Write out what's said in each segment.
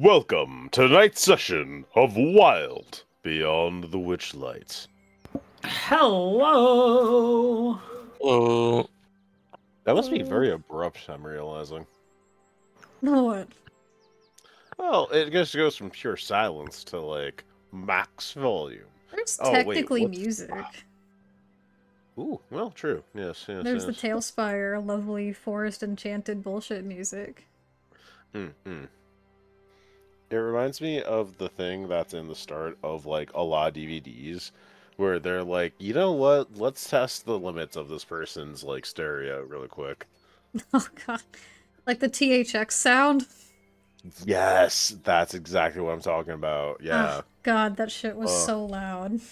Welcome to tonight's session of Wild Beyond the Witchlight. Hello. Oh, That must be very abrupt, I'm realizing. What? Well, it just goes from pure silence to, like, max volume. There's Oh, wait, technically what? music. Ooh, well, true. Yes. There's the Tailspire, lovely forest enchanted bullshit music. It reminds me of the thing that's in the start of, like, a lot of DVDs, where they're like, you know what, let's test the limits of this person's, like, stereo really quick. Oh god. Like the THX sound? Yes, that's exactly what I'm talking about. Yeah. Oh god, that shit was so loud.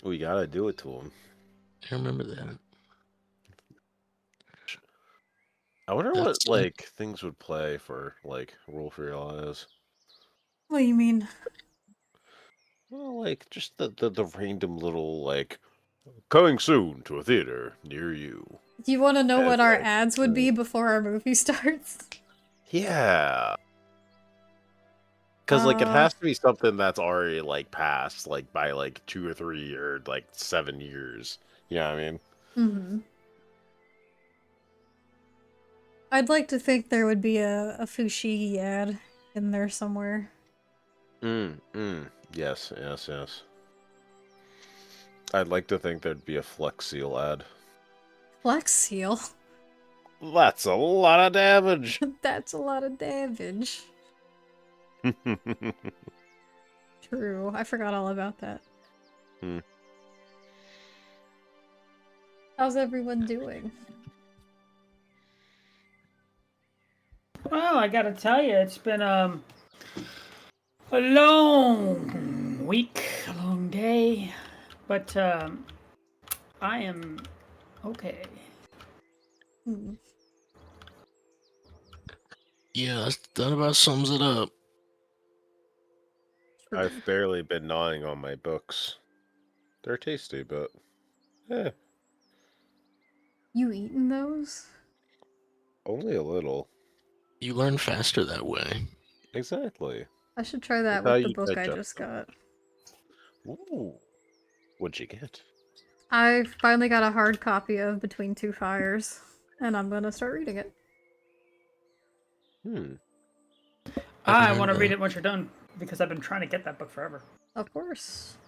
We gotta do it to him. I remember that. I wonder what, like, things would play for, like, Roll for Your Eyes. What do you mean? Well, like, just the random little, like, coming soon to a theater near you. Do you want to know what our like, ads would be before our movie starts? Yeah. Because, like, it has to be something that's already, like, passed, like, by, like, 2 or 3 or, like, 7 years. You know what I mean? Mm-hmm. I'd like to think there would be a Fushigi ad in there somewhere. Yes. I'd like to think there'd be a Flex Seal ad. Flex Seal? That's a lot of damage! That's a lot of damage. True, I forgot all about that. How's everyone doing? Well, I gotta tell you, it's been a long week, a long day, but I am okay. Yeah, that about sums it up. I've barely been gnawing on my books. They're tasty, but eh. You eaten those? Only a little. You learn faster that way. Exactly. I should try that That's how with the you book I digest just them. got. Ooh. What'd you get? I finally got a hard copy of Between Two Fires, and I'm gonna start reading it. I want to read it once you're done, because I've been trying to get that book forever. Of course.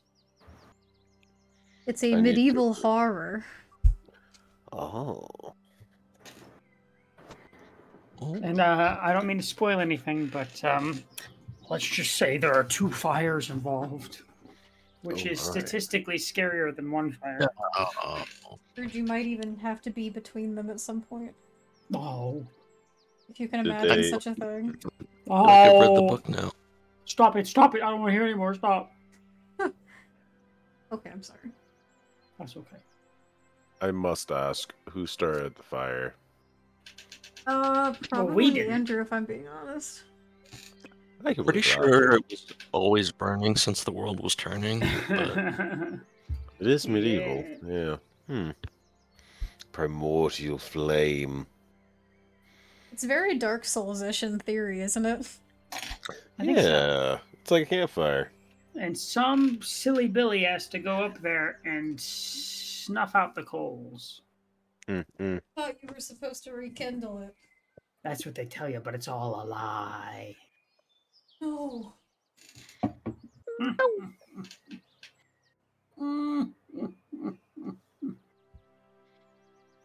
It's a medieval horror. Oh. And I don't mean to spoil anything, but let's just say there are 2 fires involved, which is statistically scarier than 1 fire. Heard you might even have to be between them at some point. Oh. If you can imagine such a thing. Oh. I've read the book now. Stop it, I don't want to hear anymore, stop. Okay, I'm sorry. That's okay. I must ask, who started the fire? Probably Andrew, if I'm being honest. I'm pretty sure it was always burning since the world was turning. But... It is medieval, yeah. Primordial flame. It's very Dark Souls-ish in theory, isn't it? I think so. It's like a campfire. And some silly Billy has to go up there and snuff out the coals. I thought you were supposed to rekindle it. That's what they tell you, but it's all a lie. No.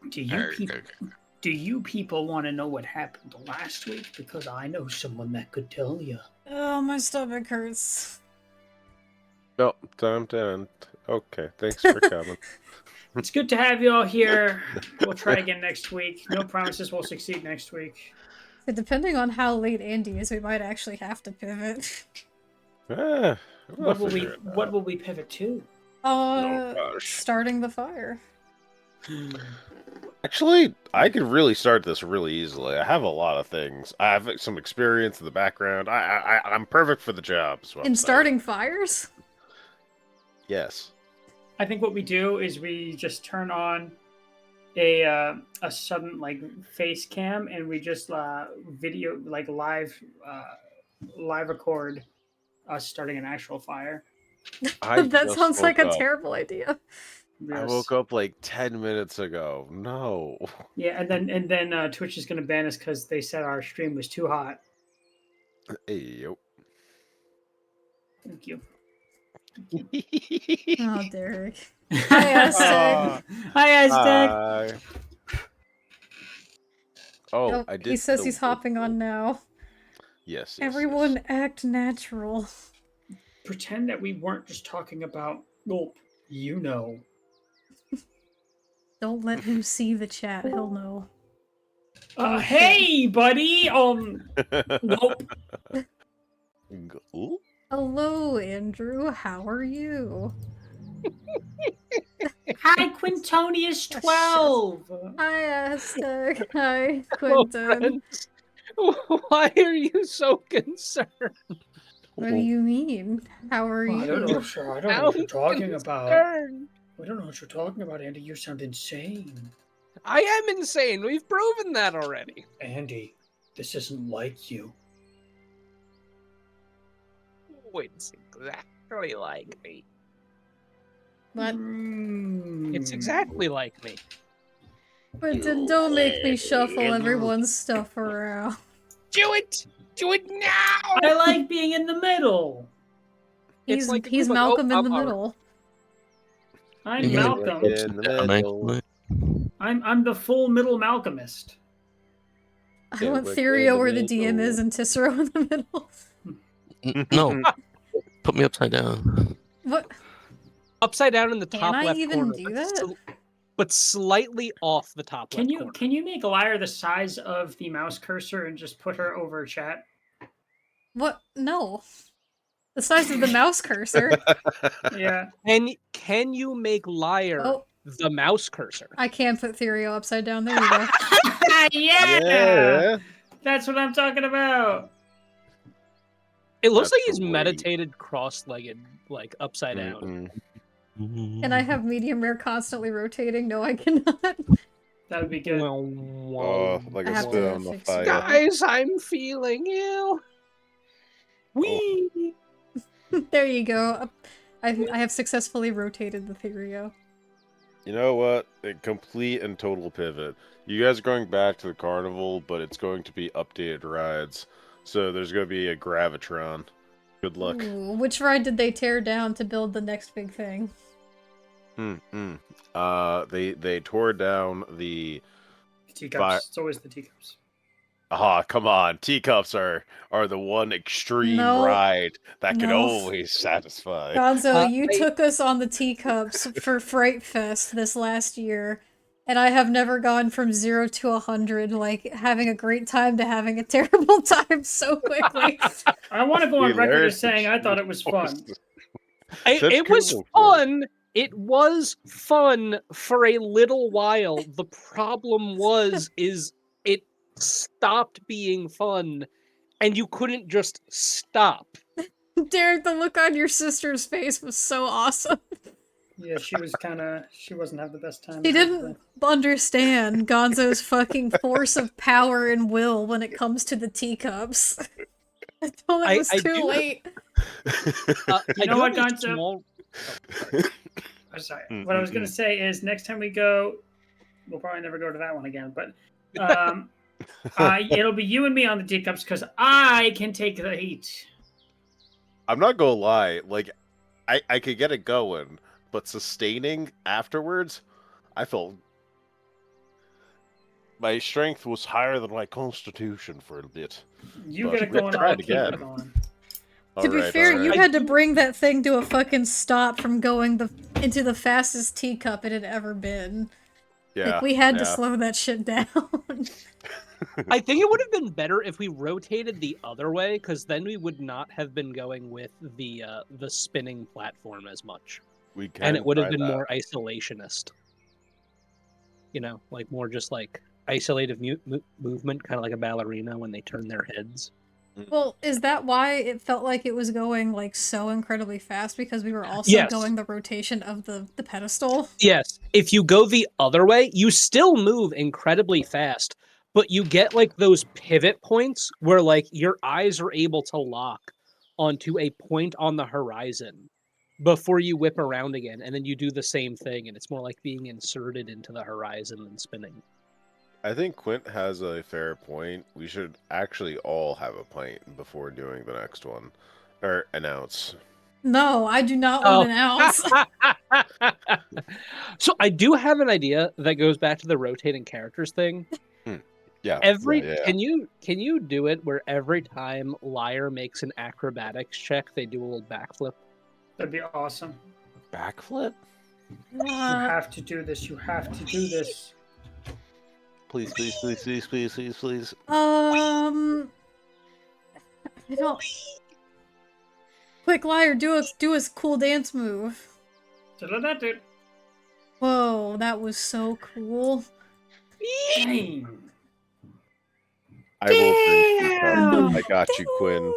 Do you people want to know what happened last week? Because I know someone that could tell you. Oh, my stomach hurts. No, time. Okay, thanks for coming. It's good to have you all here. We'll try again next week. No promises we'll succeed next week. Depending on how late Andy is, we might actually have to pivot. What will we pivot to? Starting the fire. Actually, I could really start this really easily. I have a lot of things. I have some experience in the background. I'm perfect for the job. In starting fires? Yes. I think what we do is we just turn on a sudden like face cam, and we just video like live record us starting an actual fire. I That just sounds like woke a up. terrible idea. I Yes. woke up like 10 minutes ago. No. Yeah, and then Twitch is going to ban us because they said our stream was too hot. Hey, yo. Thank you. Oh, Derek. Hi, Aztec. Hi, Aztec. Hi. Oh, Nope, I did. he says the he's hopping whistle. on now. Yes. Everyone act natural. Pretend that we weren't just talking about. Well, you know. Don't let him see the chat. He'll know. Hey, buddy. Nope. Ooh. Hello, Andrew. How are you? Hi, Quintonius 12. Hi, Aztec. Hi, Hello, Quentin. friends. Why are you so concerned? What do you mean? How are I don't you? know, sir. I don't know what you're talking about. Concerned. I don't know what you're talking about, Andy. You sound insane. I am insane. We've proven that already. Andy, this isn't like you. It's exactly like me. What? It's exactly like me. Quentin, don't make me shuffle everyone's stuff around. Do it! Do it now! I like being in the middle. It's He's like he's oh, Malcolm in the I'm- middle. I'm Yeah, Malcolm. In the middle. I'm the full middle Malcolmist. I Yeah, want like Therio in the where the DM middle. is and Tisserand in the middle. No, put me upside down. What? Upside down in the Can top I left even corner, do but that? but slightly off the top Can left you corner. can you make Lyra the size of the mouse cursor and just put her over chat? What? No. The size of the mouse cursor. Yeah. Can you make Liar Oh, the mouse cursor? I can put Therio upside down. There you go. Yeah! Yeah. That's what I'm talking about. It looks That's like he's the way. meditated cross-legged, like upside down. Mm-mm. Can I have medium rare constantly rotating? No, I cannot. That would be good. Like I a have spit to on the fix fire. that. Guys, I'm feeling ill. Wee. There you go. I have successfully rotated the Therio. You know what? A complete and total pivot. You guys are going back to the carnival, but it's going to be updated rides. So there's going to be a Gravitron. Good luck. Ooh, which ride did they tear down to build the next big thing? They tore down the. Teacups. It's always the teacups. Come on. Teacups are the one extreme No. ride that can No. always satisfy. Gonzo, you took us on the teacups for Fright Fest this last year, and I have never gone from 0 to 100, like, having a great time to having a terrible time so quickly. I want to go on We record learned as saying I thought it was fun. It was fun. It was fun for a little while. The problem is it stopped being fun, and you couldn't just stop. Derek, the look on your sister's face was so awesome. Yeah, she wasn't having the best time. She didn't understand Gonzo's fucking force of power and will when it comes to the teacups. Until it was too late. You know what, Gonzo? I'm sorry. What I was going to say is next time we go, we'll probably never go to that one again, but it'll be you and me on the teacups because I can take the heat. I'm not gonna lie, like, I could get it going, but sustaining afterwards, I felt my strength was higher than my constitution for a bit. You But get it going, try I'll it keep again. it going. To be fair, you had to bring that thing to a fucking stop from going into the fastest teacup it had ever been. Yeah, like, we had to slow that shit down. I think it would have been better if we rotated the other way, because then we would not have been going with the spinning platform as much. And it would have been more isolationist. You know, like more just like isolated movement, kind of like a ballerina when they turn their heads. Well, is that why it felt like it was going like so incredibly fast because we were also going the rotation of the pedestal? Yes. If you go the other way, you still move incredibly fast, but you get like those pivot points where like your eyes are able to lock onto a point on the horizon before you whip around again, and then you do the same thing, and it's more like being inserted into the horizon than spinning. I think Quint has a fair point. We should actually all have a pint before doing the next one. Or announce. No, I do not want an ounce. So I do have an idea that goes back to the rotating characters thing. Yeah. Can you do it where every time Liar makes an acrobatics check, they do a little backflip? That'd be awesome. Backflip? You have to do this. You have to do this. Please, please, please, please, please, please, please. I don't. Quick, Liar, do a cool dance move. Whoa, that was so cool. Dang. I will drink. I got you, Quinn.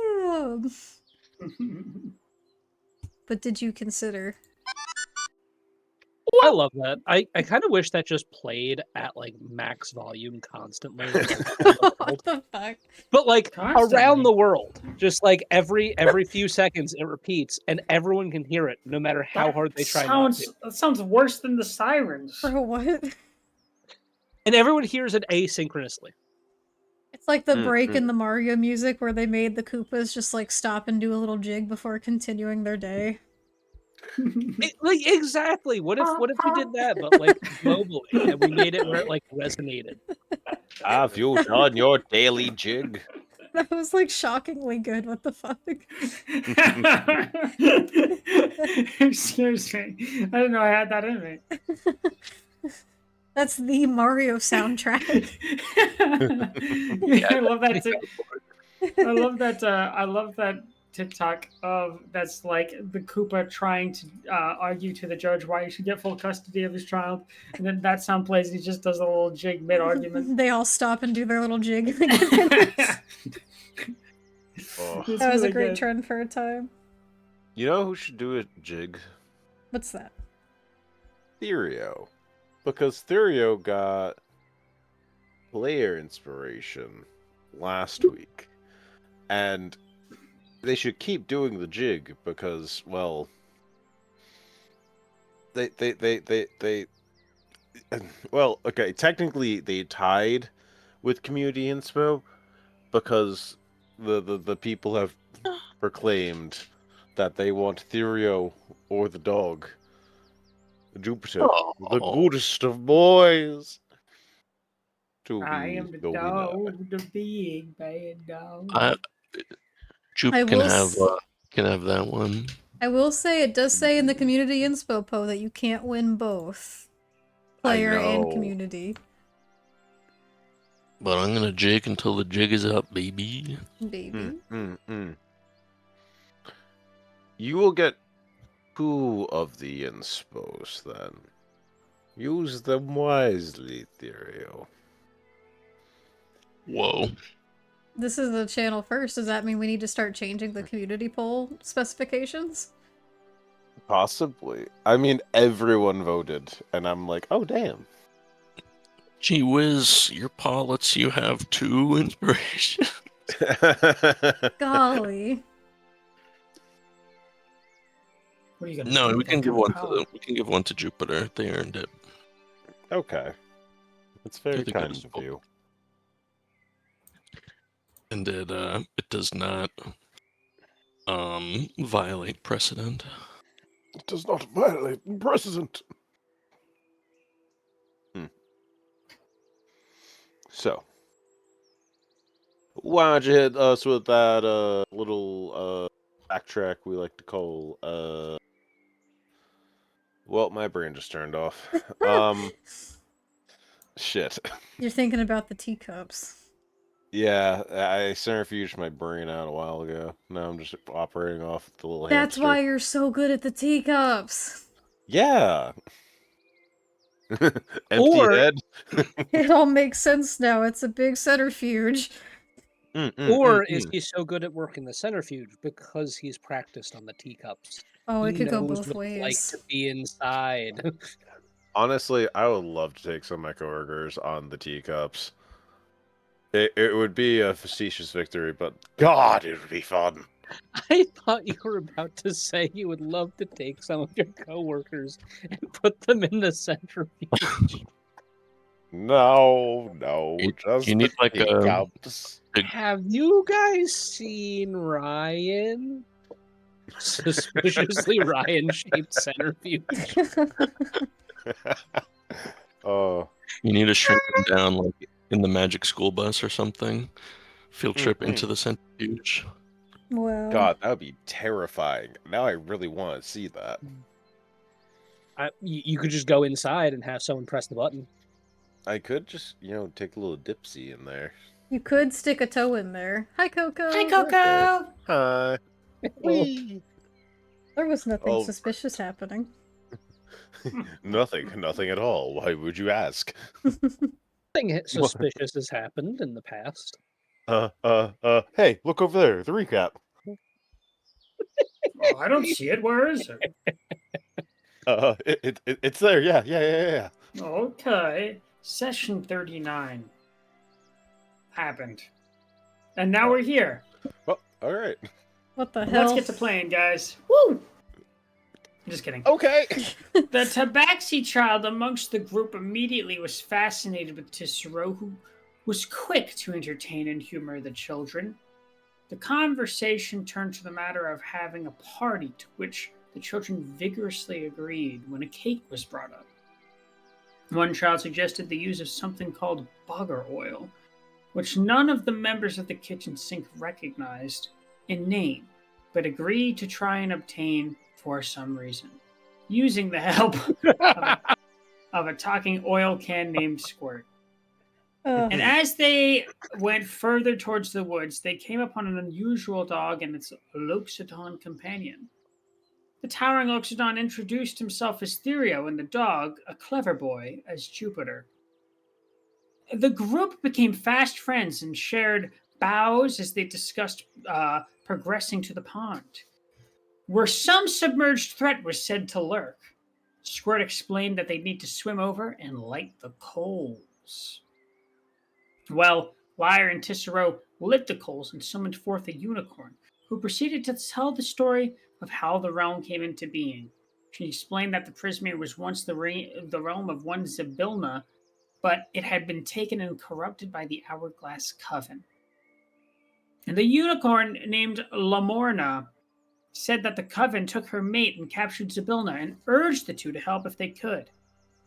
But did you consider? I love that. I kind of wish that just played at like max volume constantly. What the fuck? But like around the world, just like every few seconds it repeats, and everyone can hear it, no matter how hard they try not to. That sounds worse than the sirens. For what? And everyone hears it asynchronously. It's like the break in the Mario music where they made the Koopas just like stop and do a little jig before continuing their day. Like exactly. What if we did that, but like globally, and we made it where it like resonated? Have you done your daily jig? That was like shockingly good. What the fuck? Excuse me. I didn't know I had that in me. That's the Mario soundtrack. I love that too. I love that TikTok of that's like the Koopa trying to argue to the judge why he should get full custody of his child, and then that sound plays. He just does a little jig mid argument. They all stop and do their little jig. That was really a great trend for a time. You know who should do a jig? What's that? Therio. Because Therio got player inspiration last week. And they should keep doing the jig because, well, well, okay, technically they tied with community inspo because the people have proclaimed that they want Therio or the dog. Jupiter, the goodest of boys. I am the dog, the big bad dog. Jupe can have that one. I will say it does say in the community inspo po that you can't win both player and community. But I'm gonna jig until the jig is up, baby. Baby. You will get 2 of the inspos then. Use them wisely, Therio. Whoa. This is the channel first. Does that mean we need to start changing the community poll specifications? Possibly. I mean, everyone voted, and I'm like, oh, damn. Gee whiz, your paw lets you have 2 inspirations. Golly. What are you gonna no, we can give one to Jupiter. They earned it. Okay. That's very kind of you. And it does not violate precedent. It does not violate precedent. So, why don't you hit us with that little backtrack we like to call well, my brain just turned off. Shit. You're thinking about the teacups. Yeah, I centrifuged my brain out a while ago. Now I'm just operating off the little That's hamster. why you're so good at the teacups. Yeah. Empty head. It all makes sense now. It's a big centrifuge. Or is he so good at working the centrifuge because he's practiced on the teacups? Oh, it could go both what it's like ways. to be inside. Honestly, I would love to take some my coworkers on the teacups. It would be a facetious victory, but God, it would be fun. I thought you were about to say you would love to take some of your coworkers and put them in the centrifuge. No, just you need the like teacups. Have you guys seen Ryan? Suspiciously Ryan-shaped centrifuge. Oh, You need to shrink them down like in the Magic School Bus or something. Field trip into the centrifuge. Well, God, that would be terrifying. Now I really want to see that. You could just go inside and have someone press the button. I could just, take a little dipsy in there. you could stick a toe in there. Hi, Coco. Hi, Coco. Hi. Whee. There was nothing Oh. suspicious happening. Nothing at all. Why would you ask? Nothing suspicious has happened in the past. Hey, look over there. The recap. Oh, I don't see it. Where is it? It's there. Yeah. Okay. Session 39 happened. And now we're here. Well, all right. What the hell? Let's get to playing, guys. Woo! I'm just kidding. Okay. The Tabaxi child amongst the group immediately was fascinated with Tisserot, who was quick to entertain and humor the children. The conversation turned to the matter of having a party, to which the children vigorously agreed when a cake was brought up. One child suggested the use of something called bugger oil, which none of the members of the kitchen sink recognized in name, but agreed to try and obtain for some reason, using the help of a talking oil can named Squirt. And as they went further towards the woods, they came upon an unusual dog and its Loxodon companion. The towering Loxodon introduced himself as Therio and the dog, a clever boy, as Jupiter. The group became fast friends and shared bows as they discussed progressing to the pond, where some submerged threat was said to lurk. Squirt explained that they'd need to swim over and light the coals. Well, Lyre and Tisserot lit the coals and summoned forth a unicorn, who proceeded to tell the story of how the realm came into being. She explained that the Prismere was once the realm of one Zybilna, but it had been taken and corrupted by the Hourglass Coven. And the unicorn, named Lamorna, said that the Coven took her mate and captured Zybilna and urged the two to help if they could.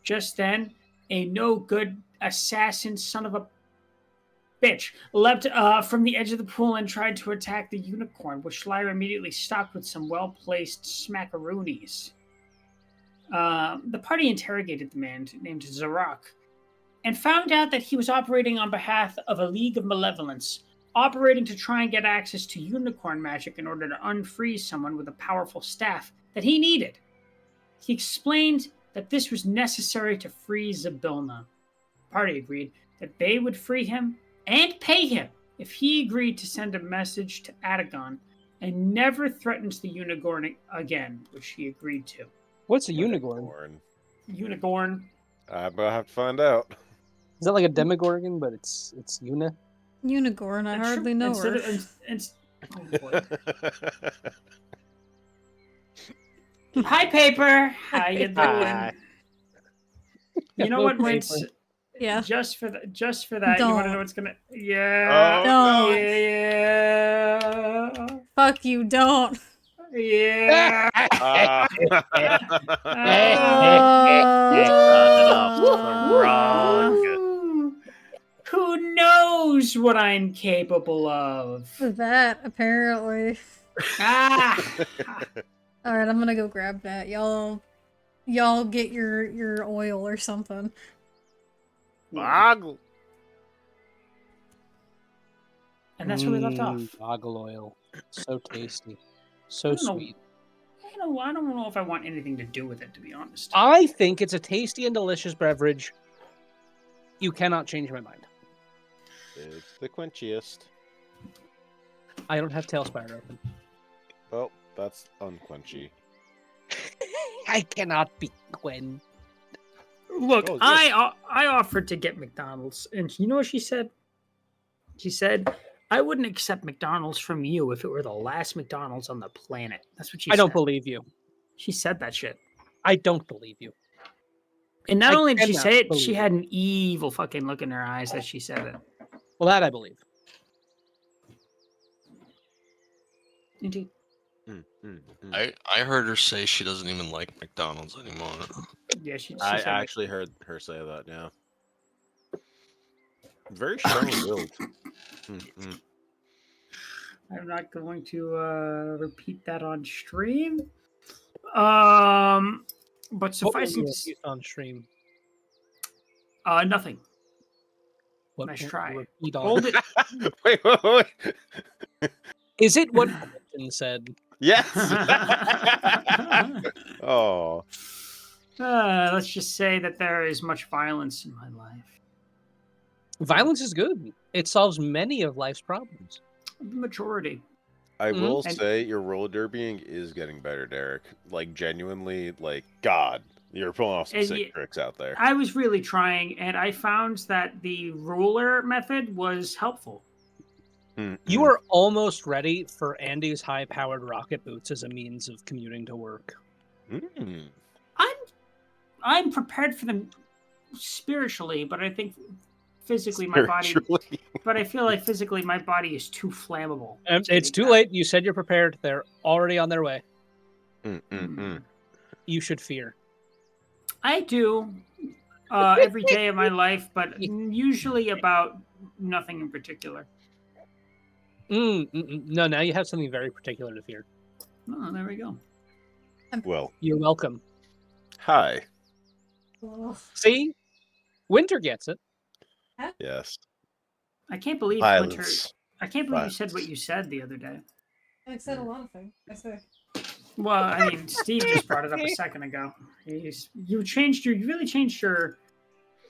Just then, a no-good assassin son of a bitch leapt from the edge of the pool and tried to attack the unicorn, which Lyra immediately stopped with some well-placed smackaroonies. The party interrogated the man named Zarak and found out that he was operating on behalf of a League of Malevolence, operating to try and get access to unicorn magic in order to unfreeze someone with a powerful staff that he needed. He explained that this was necessary to free Zybilna. The party agreed that they would free him and pay him if he agreed to send a message to Atagon and never threatens the unicorn again, which he agreed to. What's a unicorn? Unicorn. I'm gonna have to find out. Is that like a demogorgon, but it's uni? Unicorn, I hardly know her. Oh boy. Hi, Paper. How you doing? Hi. You know what, Wentz? Yeah. Just for that, Don't. you want to know what's gonna? Yeah. Don't. Yeah. Fuck you, don't. Yeah. Who knows what I'm capable of? That, apparently. Ah. Alright, I'm gonna go grab that. Y'all get your oil or something. Boggle. And that's where we left off. Boggle oil. So tasty. So sweet. I don't know if I want anything to do with it, to be honest. I think it's a tasty and delicious beverage. You cannot change my mind. It's the quenchiest. I don't have Tailspire open. Well, that's unquenchy. I cannot be Gwen. Look, Oh, yes. I offered to get McDonald's, and you know what she said? She said, "I wouldn't accept McDonald's from you if it were the last McDonald's on the planet." That's what she said. I don't believe you. She said that shit. I don't believe you. And not I only did she cannot say it, believe she it. had an evil fucking look in her eyes that she said it. Well, that I believe. Indeed. I heard her say she doesn't even like McDonald's anymore. Yeah, she I said actually heard her say that. Yeah. Very strong willed. I'm not going to repeat that on stream. But What suffice will it you to repeat on stream? nothing. What Nice will you try. repeat on- Hold it. wait. Is it what Quentin said? Yes. Oh. Let's just say that there is much violence in my life. Violence is good. It solves many of life's problems. The majority. I will And- say your roller derbying is getting better, Derek. Like genuinely, like God, you're pulling off some And sick tricks out there. I was really trying, and I found that the ruler method was helpful. You are almost ready for Andy's high-powered rocket boots as a means of commuting to work. I'm prepared for them spiritually, but I think physically my body. But I feel like physically my body is too flammable. It's too late. You said you're prepared. They're already on their way. You should fear. I do every day of my life, but usually about nothing in particular. No, now you have something very particular to fear. Oh, there we go. Well, You're welcome. hi. See? Winter gets it. Yes. I can't believe Violence. Winter. I can't believe you said what you said the other day. I said a lot of things. I said. Well, I mean, Steve just brought it up a second ago. You really changed your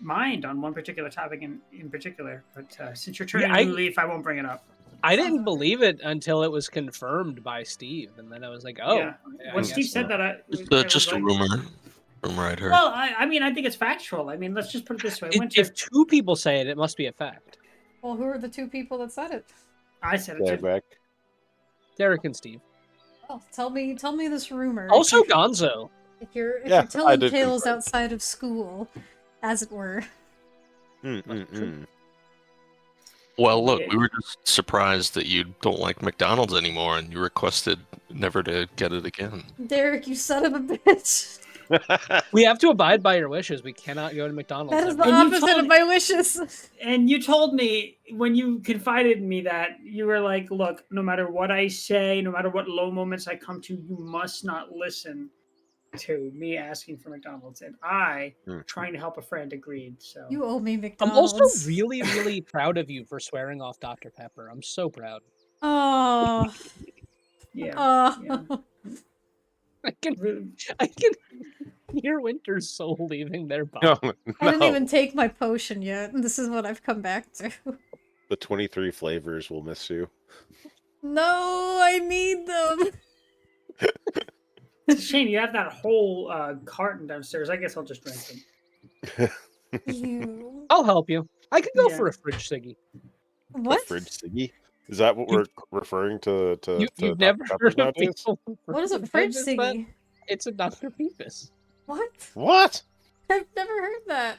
mind on one particular topic in particular. But since you're turning a new leaf, I won't bring it up. I didn't believe it until it was confirmed by Steve, and then I was like, "Oh." Yeah. When Steve said that, I Just a rumor. Rumor I'd heard. Well, I mean, I think it's factual. I mean, let's just put it this way: If two people say it, it must be a fact. Well, who are the two people that said it? I said it too. Derek and Steve. Oh, tell me this rumor. Also, Gonzo. If you're Yeah, telling tales outside of school, as it were. Well, look, we were just surprised that you don't like McDonald's anymore, and you requested never to get it again. Derek, you son of a bitch. We have to abide by your wishes. We cannot go to McDonald's. That is the ever. opposite of my wishes. And you told me when you confided in me that you were like, look, no matter what I say, no matter what low moments I come to, you must not listen to me asking for McDonald's. And I, trying to help a friend, agreed. So You owe me I'm McDonald's. also really, really proud of you for swearing off Dr. Pepper. I'm so proud. Oh. yeah. Oh. I can hear Winter's soul leaving their body. No. I didn't even take my potion yet, and this is what I've come back to. The 23 flavors will miss you. No, I need them. Shane, you have that whole carton downstairs. I guess I'll just drink them. You. I'll help you. I could go Yeah. for a fridge ciggy. What? A fridge ciggy? Is that what we're referring to? You've never heard of nowadays? people? What is a fridge ciggy? It's a Dr. Peepus. What? What? I've never heard that.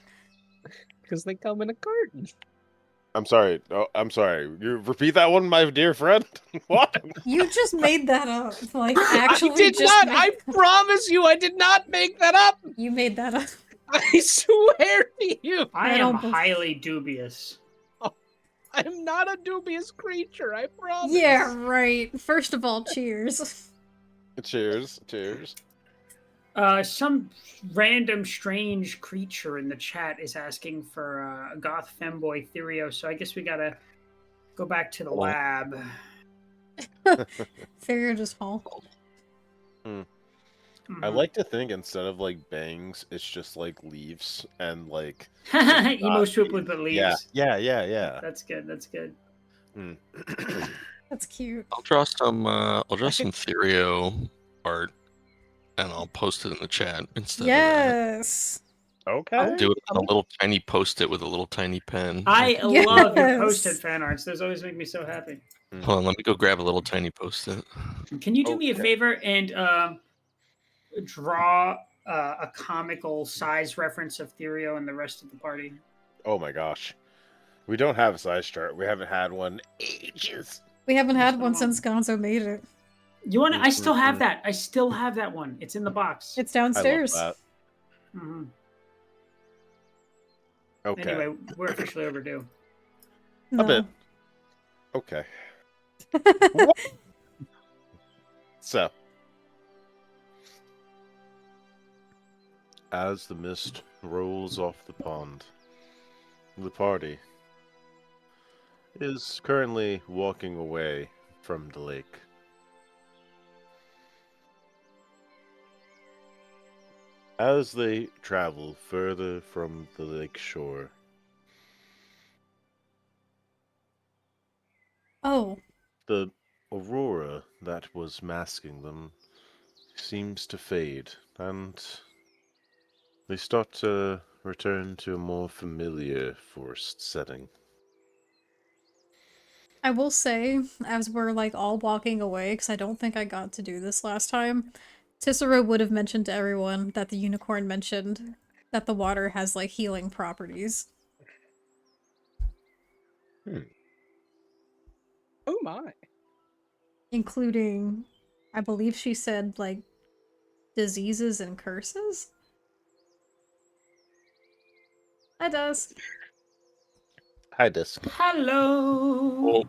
Because they come in a carton. I'm sorry. Oh, I'm sorry. You repeat that one, my dear friend. What? You just made that up. Like, actually, I did just not. made- I promise you, I did not make that up. You made that up. I swear to you. I I am don't believe- highly dubious. I am not a dubious creature. I promise. Yeah, right. First of all, cheers. Cheers. Cheers. Some random strange creature in the chat is asking for goth femboy Therio, so I guess we gotta go back to the lab. Figure just fall. I like to think instead of like bangs, it's just like leaves and like emo swoop with the leaves. Yeah. That's good. That's good. That's cute. I'll draw some Therio art, and I'll post it in the chat instead of that. Yes. Okay. I'll do it on a little tiny post-it with a little tiny pen. I love your Yes. posted fan arts. Those always make me so happy. Hold on, let me go grab a little tiny post-it. Can you do me a favor and draw a comical size reference of Therio and the rest of the party? Oh my gosh. We don't have a size chart. We haven't had one in ages. We haven't had one since Gonzo made it. You want? I still have that. I still have that one. It's in the box. It's downstairs. I love that. Mm-hmm. Okay. Anyway, we're officially overdue. No. A bit. Okay. So, as the mist rolls off the pond, the party is currently walking away from the lake. As they travel further from the lake shore, the aurora that was masking them seems to fade, and they start to return to a more familiar forest setting. I will say, as we're like all walking away, because I don't think I got to do this last time, Cicero would have mentioned to everyone that the unicorn mentioned that the water has like healing properties. Oh my. Including, I believe she said, like, diseases and curses? Hi, Dusk. Hi, Disc. Hello.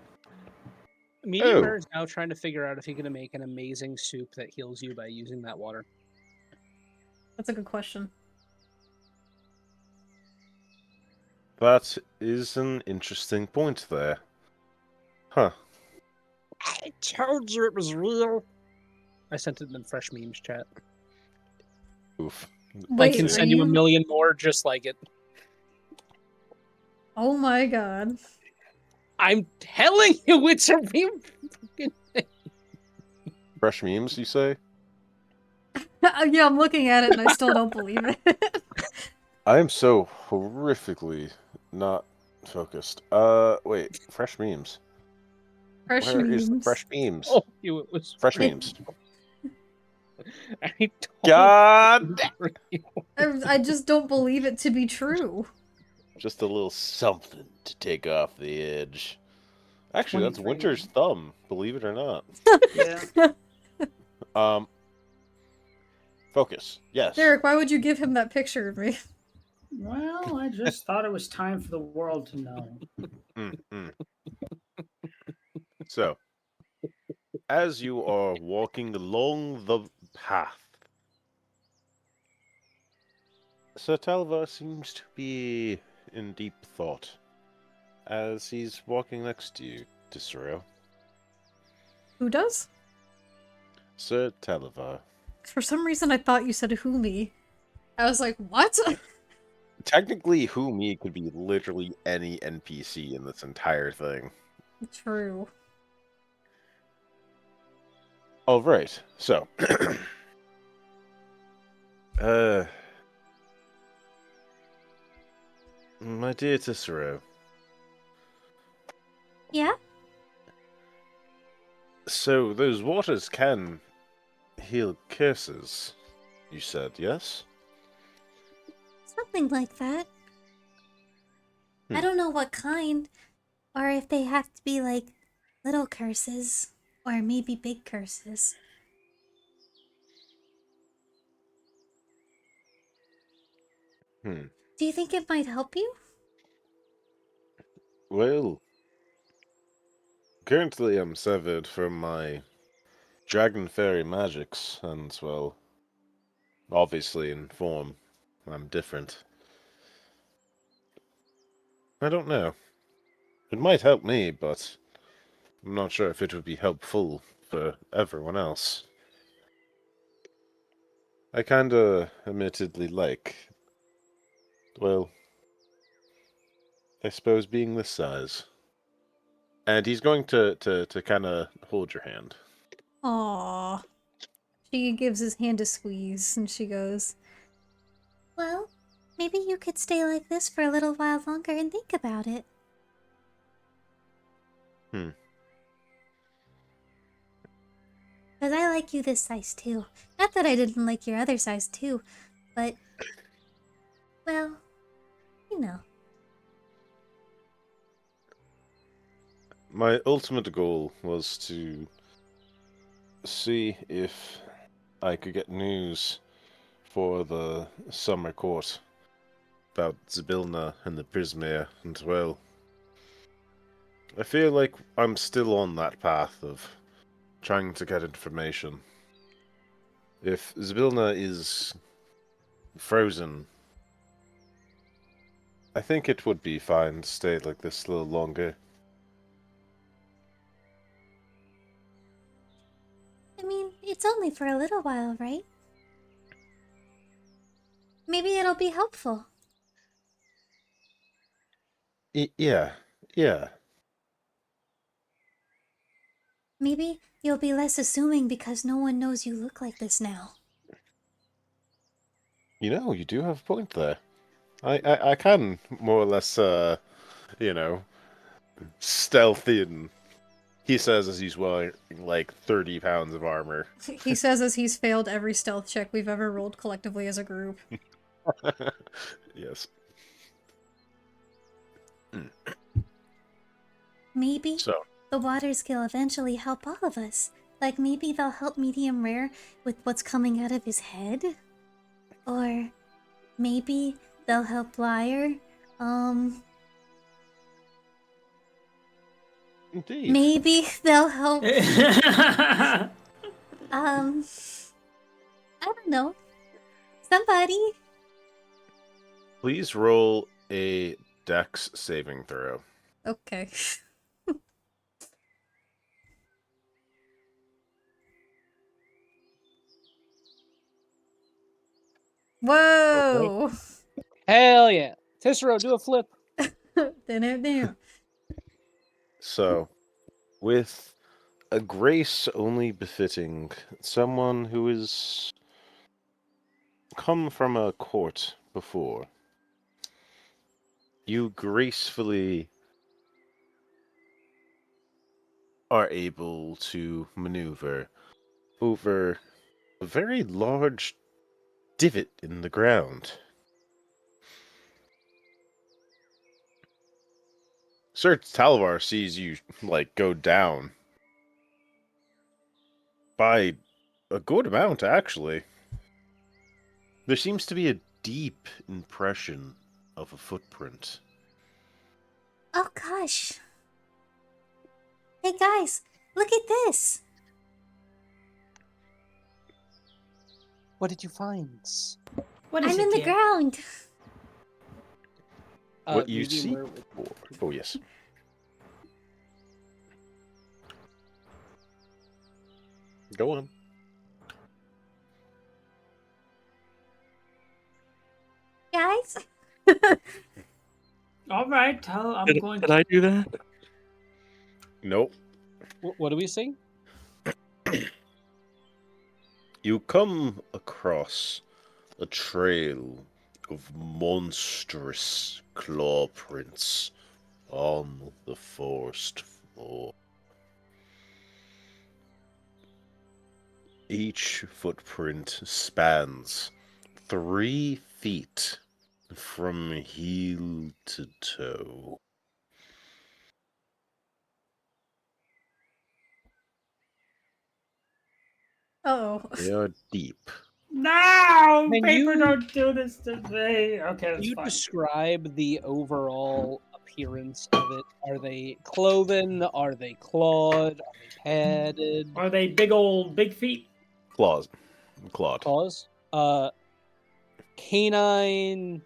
Medium Rare is now trying to figure out if he can make an amazing soup that heals you by using that water. That's a good question. That is an interesting point there. Huh. I told you it was real. I sent it in the fresh memes chat. Oof. Wait, I can send you a million more just like it. Oh my god. I'm telling you, it's a real fucking thing. Fresh memes, you say? Yeah, I'm looking at it and I still don't believe it. I am so horrifically not focused. Wait, fresh memes. Fresh Where memes. is the fresh memes? Oh, it was fresh memes. God! I just don't believe it to be true. Just a little something to take off the edge. Actually, that's 23. Winter's thumb, believe it or not. Yeah. Focus. Yes. Derek, why would you give him that picture of me? Well, I just thought it was time for the world to know. So, as you are walking along the path, Sir Talvar seems to be in deep thought as he's walking next to you, Cicero. Who does? Sir Talvar. For some reason I thought you said Humi. I was like, what? Technically, Humi could be literally any NPC in this entire thing. True. All right, so, my dear Cicero. Yeah? So, those waters can heal curses, you said, yes? Something like that. I don't know what kind, or if they have to be like little curses, or maybe big curses. Do you think it might help you? Well, currently I'm severed from my dragon fairy magics, and, well, obviously in form, I'm different. I don't know. It might help me, but I'm not sure if it would be helpful for everyone else. I kinda admittedly like, well, I suppose being this size. And he's going to kind of hold your hand. Aww. She gives his hand a squeeze, and she goes, Well, maybe you could stay like this for a little while longer and think about it. Because I like you this size too. Not that I didn't like your other size too, but, well, you know. My ultimate goal was to see if I could get news for the summer court about Zybilna and the Prismere as well. I feel like I'm still on that path of trying to get information. If Zybilna is frozen, I think it would be fine to stay like this a little longer. I mean, it's only for a little while, right? Maybe it'll be helpful. Yeah. Maybe you'll be less assuming because no one knows you look like this now. You know, you do have a point there. I can more or less, stealthy, and he says as he's wearing like 30 pounds of armor. he says as he's failed every stealth check we've ever rolled collectively as a group. Yes. Maybe So, the water skill eventually help all of us. Like maybe they'll help medium rare with what's coming out of his head? Or maybe they'll help Liar. indeed. Maybe they'll help I don't know. Somebody. Please roll a Dex saving throw. Okay. Whoa! Hell yeah. Cicero, do a flip. Damn. So, with a grace only befitting someone who has come from a court before, you gracefully are able to maneuver over a very large divot in the ground. Sir Talvar sees you, go down. By a good amount, actually. There seems to be a deep impression of a footprint. Oh gosh. Hey guys, look at this. What did you find? What I'm is in it, the dear? ground. What you medium see? rare- Oh, yes. Go on. Guys? All right, I'm going Did to. I do that? Nope. What do we see? You come across a trail of monstrous claw prints on the forest floor. Each footprint spans 3 feet from heel to toe. Oh. They are deep. No, Can paper, you- don't do this to me. Okay, Can that's you fine. describe the overall appearance of it? Are they cloven? Are they clawed? Are they padded? Are they big feet? Clawed. Claws? Canine?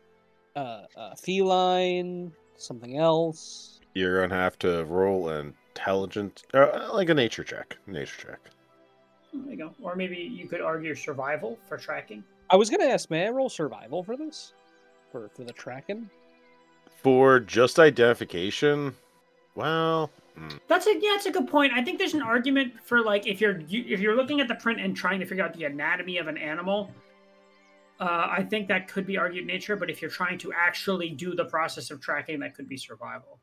Feline? Something else? You're gonna have to roll an intelligence, like a nature check. There you go. Or maybe you could argue survival for tracking. I was gonna ask, may I roll survival for this? For the tracking? For just identification, well, That's a good point. I think there's an argument for like if you're looking at the print and trying to figure out the anatomy of an animal. I think that could be argued nature, but if you're trying to actually do the process of tracking, that could be survival.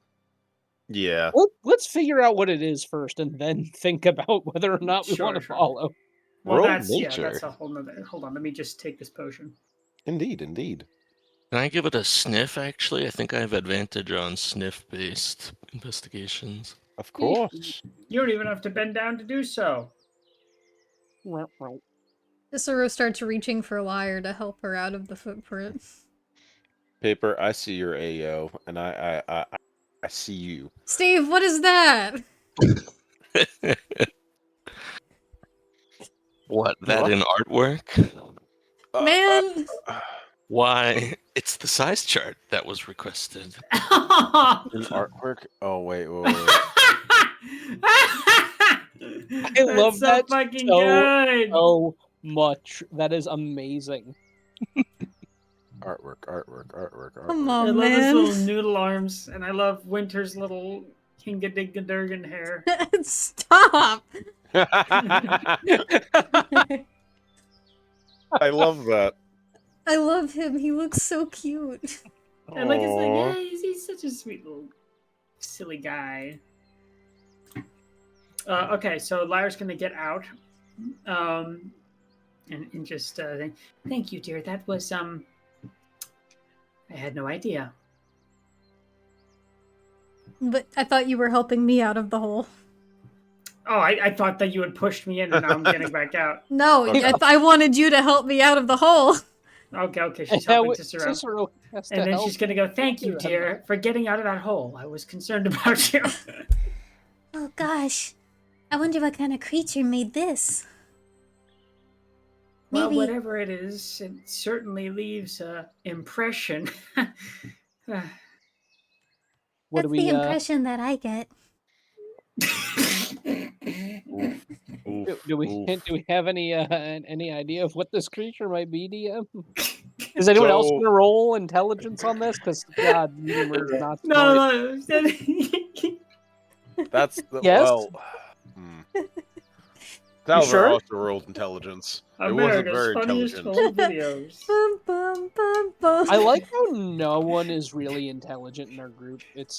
Yeah. Let's figure out what it is first, and then think about whether or not we want to follow. Well, that's a whole nother. Hold on, let me just take this potion. Indeed. Can I give it a sniff, actually? I think I have advantage on sniff-based investigations. Of course. You don't even have to bend down to do so. Cicero starts reaching for Lyre to help her out of the footprint. Paper, I see your AO, and I see you. Steve, what is that? What, that in artwork? Man! Why, it's the size chart that was requested. In artwork? Oh, wait. I love so that fucking so, good. so much. That is amazing. Artwork. Come I on, love his man. little noodle arms, and I love Winter's little Kinga-Dinga-Durgan hair. Stop! I love that. I love him. He looks so cute. And like, it's like, yeah, he's such a sweet little silly guy. Okay, so Lyra's gonna get out, and just thank you, dear. That was I had no idea. But I thought you were helping me out of the hole. Oh, I thought that you had pushed me in, and now I'm getting back out. No, Okay. I wanted you to help me out of the hole. Okay, she's helping Cicero has to and then help. she's gonna go, thank you, dear, for getting out of that hole. I was concerned about you. Oh gosh. I wonder what kind of creature made this. Well, Maybe- whatever it is, it certainly leaves an impression. What That's do we? the impression that I get. Do we have any idea of what this creature might be, DM? Is anyone else going to roll intelligence on this? Because God, Emer's not smart. No. That's the Yes? Salver sure? also rolled intelligence. It wasn't America's very funniest intelligent. home videos. Bum, bum, bum, bum. I like how no one is really intelligent in our group. No. It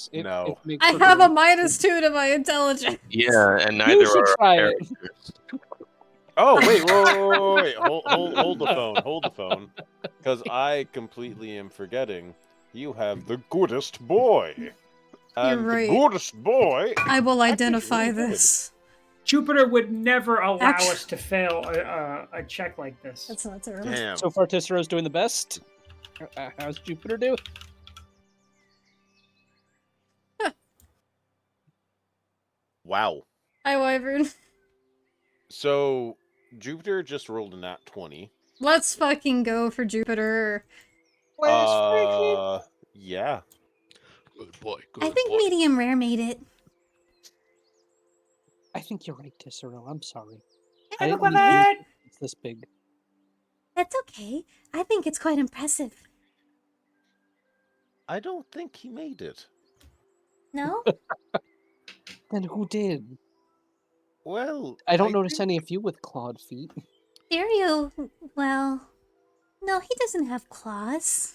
makes I for have a great- -2 to my intelligence. Yeah, and You neither should are try our it. characters. Oh, wait. Hold the phone. Because I completely am forgetting you have the goodest boy. And right. the goodest boy... I will Actually, identify really good. this. Jupiter would never allow Actu- us to fail a check like this. That's not terrible. Damn. So far, Cicero's doing the best. How's Jupiter do? Wow. Hi, Wyvern. So, Jupiter just rolled a nat 20. Let's fucking go for Jupiter. Yeah. Good boy. I think medium rare made it. I think you're right, Cicero. I'm sorry. Hey, I look didn't what mean that! it's this big. That's okay. I think it's quite impressive. I don't think he made it. No? Then who did? Well, I don't notice any of you with clawed feet. Dario, well... No, he doesn't have claws.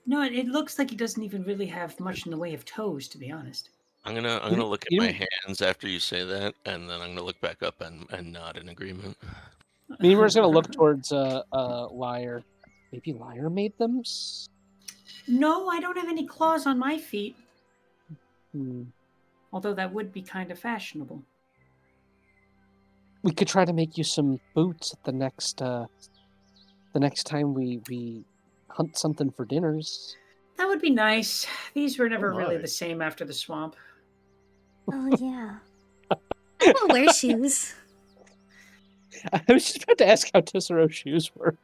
No, it looks like he doesn't even really have much in the way of toes, to be honest. I'm gonna look at my hands after you say that, and then I'm gonna look back up and nod in agreement. Mimer's gonna look towards Lyre. Maybe Lyre made them? No, I don't have any claws on my feet. Hmm. Although that would be kind of fashionable. We could try to make you some boots at the next time we hunt something for dinners. That would be nice. These were never Oh really my. the same after the swamp. Oh, yeah. I don't wear shoes. I was just about to ask how Cicero's shoes were.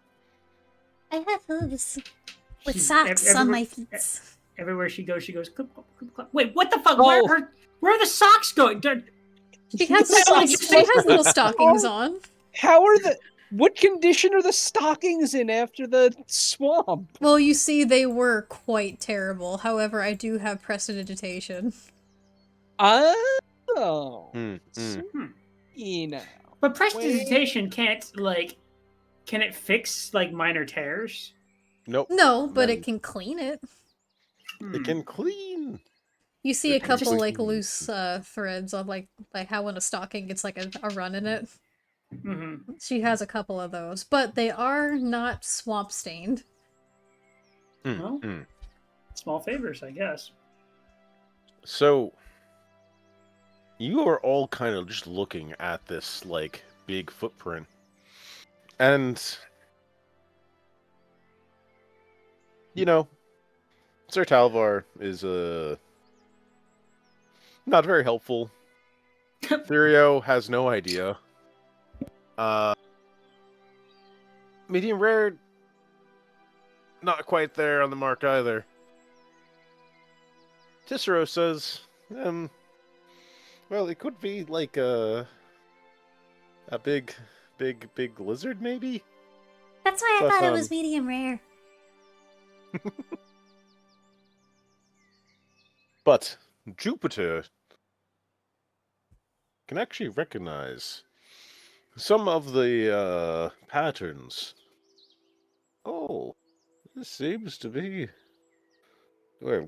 I have hooves. With She's socks on my feet. Everywhere she goes, clip, clip, clip, clip. Wait, what the fuck? Oh. Where are the socks going? She has little stockings on. How are what condition are the stockings in after the swamp? Well, you see, they were quite terrible. However, I do have prestidigitation. Oh. You know. But prestidigitation can't, like, can it fix, like, minor tears? Nope. No, but it can clean it. It can clean. You see It a can couple like clean. loose threads on like how when a stocking gets like a run in it. Mm-hmm. She has a couple of those, but they are not swamp stained. Well, small favors, I guess. So, you are all kind of just looking at this, like, big footprint. And, you know, Sir Talvar is, not very helpful. Thurio has no idea. Medium rare, not quite there on the mark either. Cicero says, well, it could be like a big lizard, maybe? That's why I But, thought it was medium rare. But Jupiter can actually recognize some of the patterns. Oh, this seems to be, well,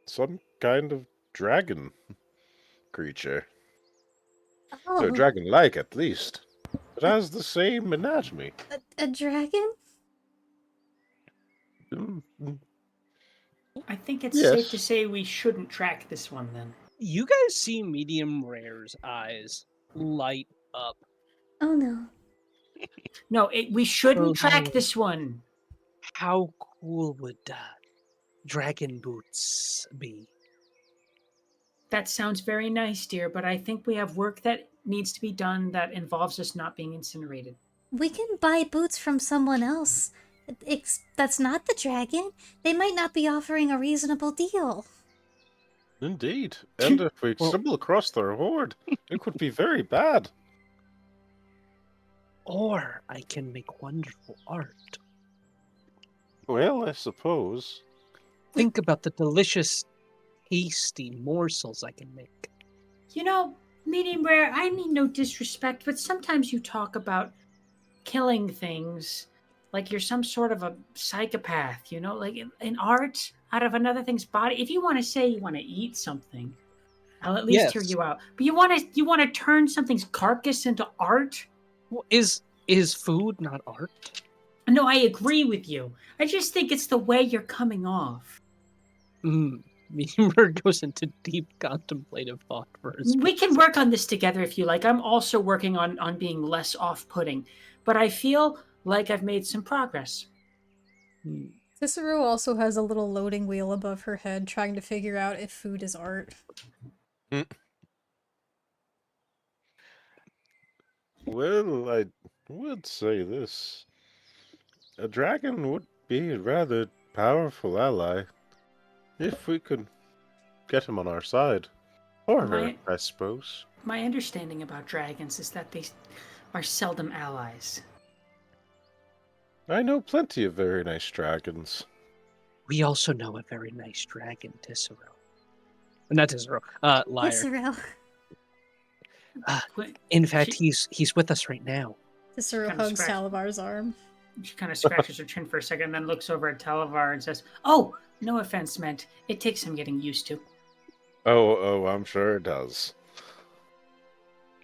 some kind of dragon creature. Oh, So dragon-like, at least. It has the same anatomy. a dragon? I think it's Yes. safe to say we shouldn't track this one, then. You guys see Medium Rare's eyes light up. Oh no. No, we shouldn't track this one. How cool would dragon boots be? That sounds very nice, dear, but I think we have work that needs to be done that involves us not being incinerated. We can buy boots from someone else. That's not the dragon. They might not be offering a reasonable deal. Indeed. And if we stumble across their horde, it could be very bad. Or I can make wonderful art. Well, I suppose. Think about the delicious, tasty morsels I can make. You know, medium rare, I mean no disrespect, but sometimes you talk about killing things like you're some sort of a psychopath, you know, like in art out of another thing's body. If you want to say you want to eat something, I'll at least hear you out. But you want to turn something's carcass into art? Well, is food not art? No, I agree with you. I just think it's the way you're coming off. Medium goes into deep contemplative thought for us. We can work on this together if you like. I'm also working on being less off-putting, but I feel like I've made some progress. Cicero also has a little loading wheel above her head, trying to figure out if food is art. Well, I would say this. A dragon would be a rather powerful ally. If we could get him on our side. Or her, I suppose. My understanding about dragons is that they are seldom allies. I know plenty of very nice dragons. We also know a very nice dragon, Cicero. Not Cicero, Liar. Cicero. In fact, he's with us right now. Cicero hugs Talavar's arm. She kind of scratches her chin for a second, then looks over at Talavar and says, "Oh, no offense meant. It takes some getting used to." Oh, I'm sure it does.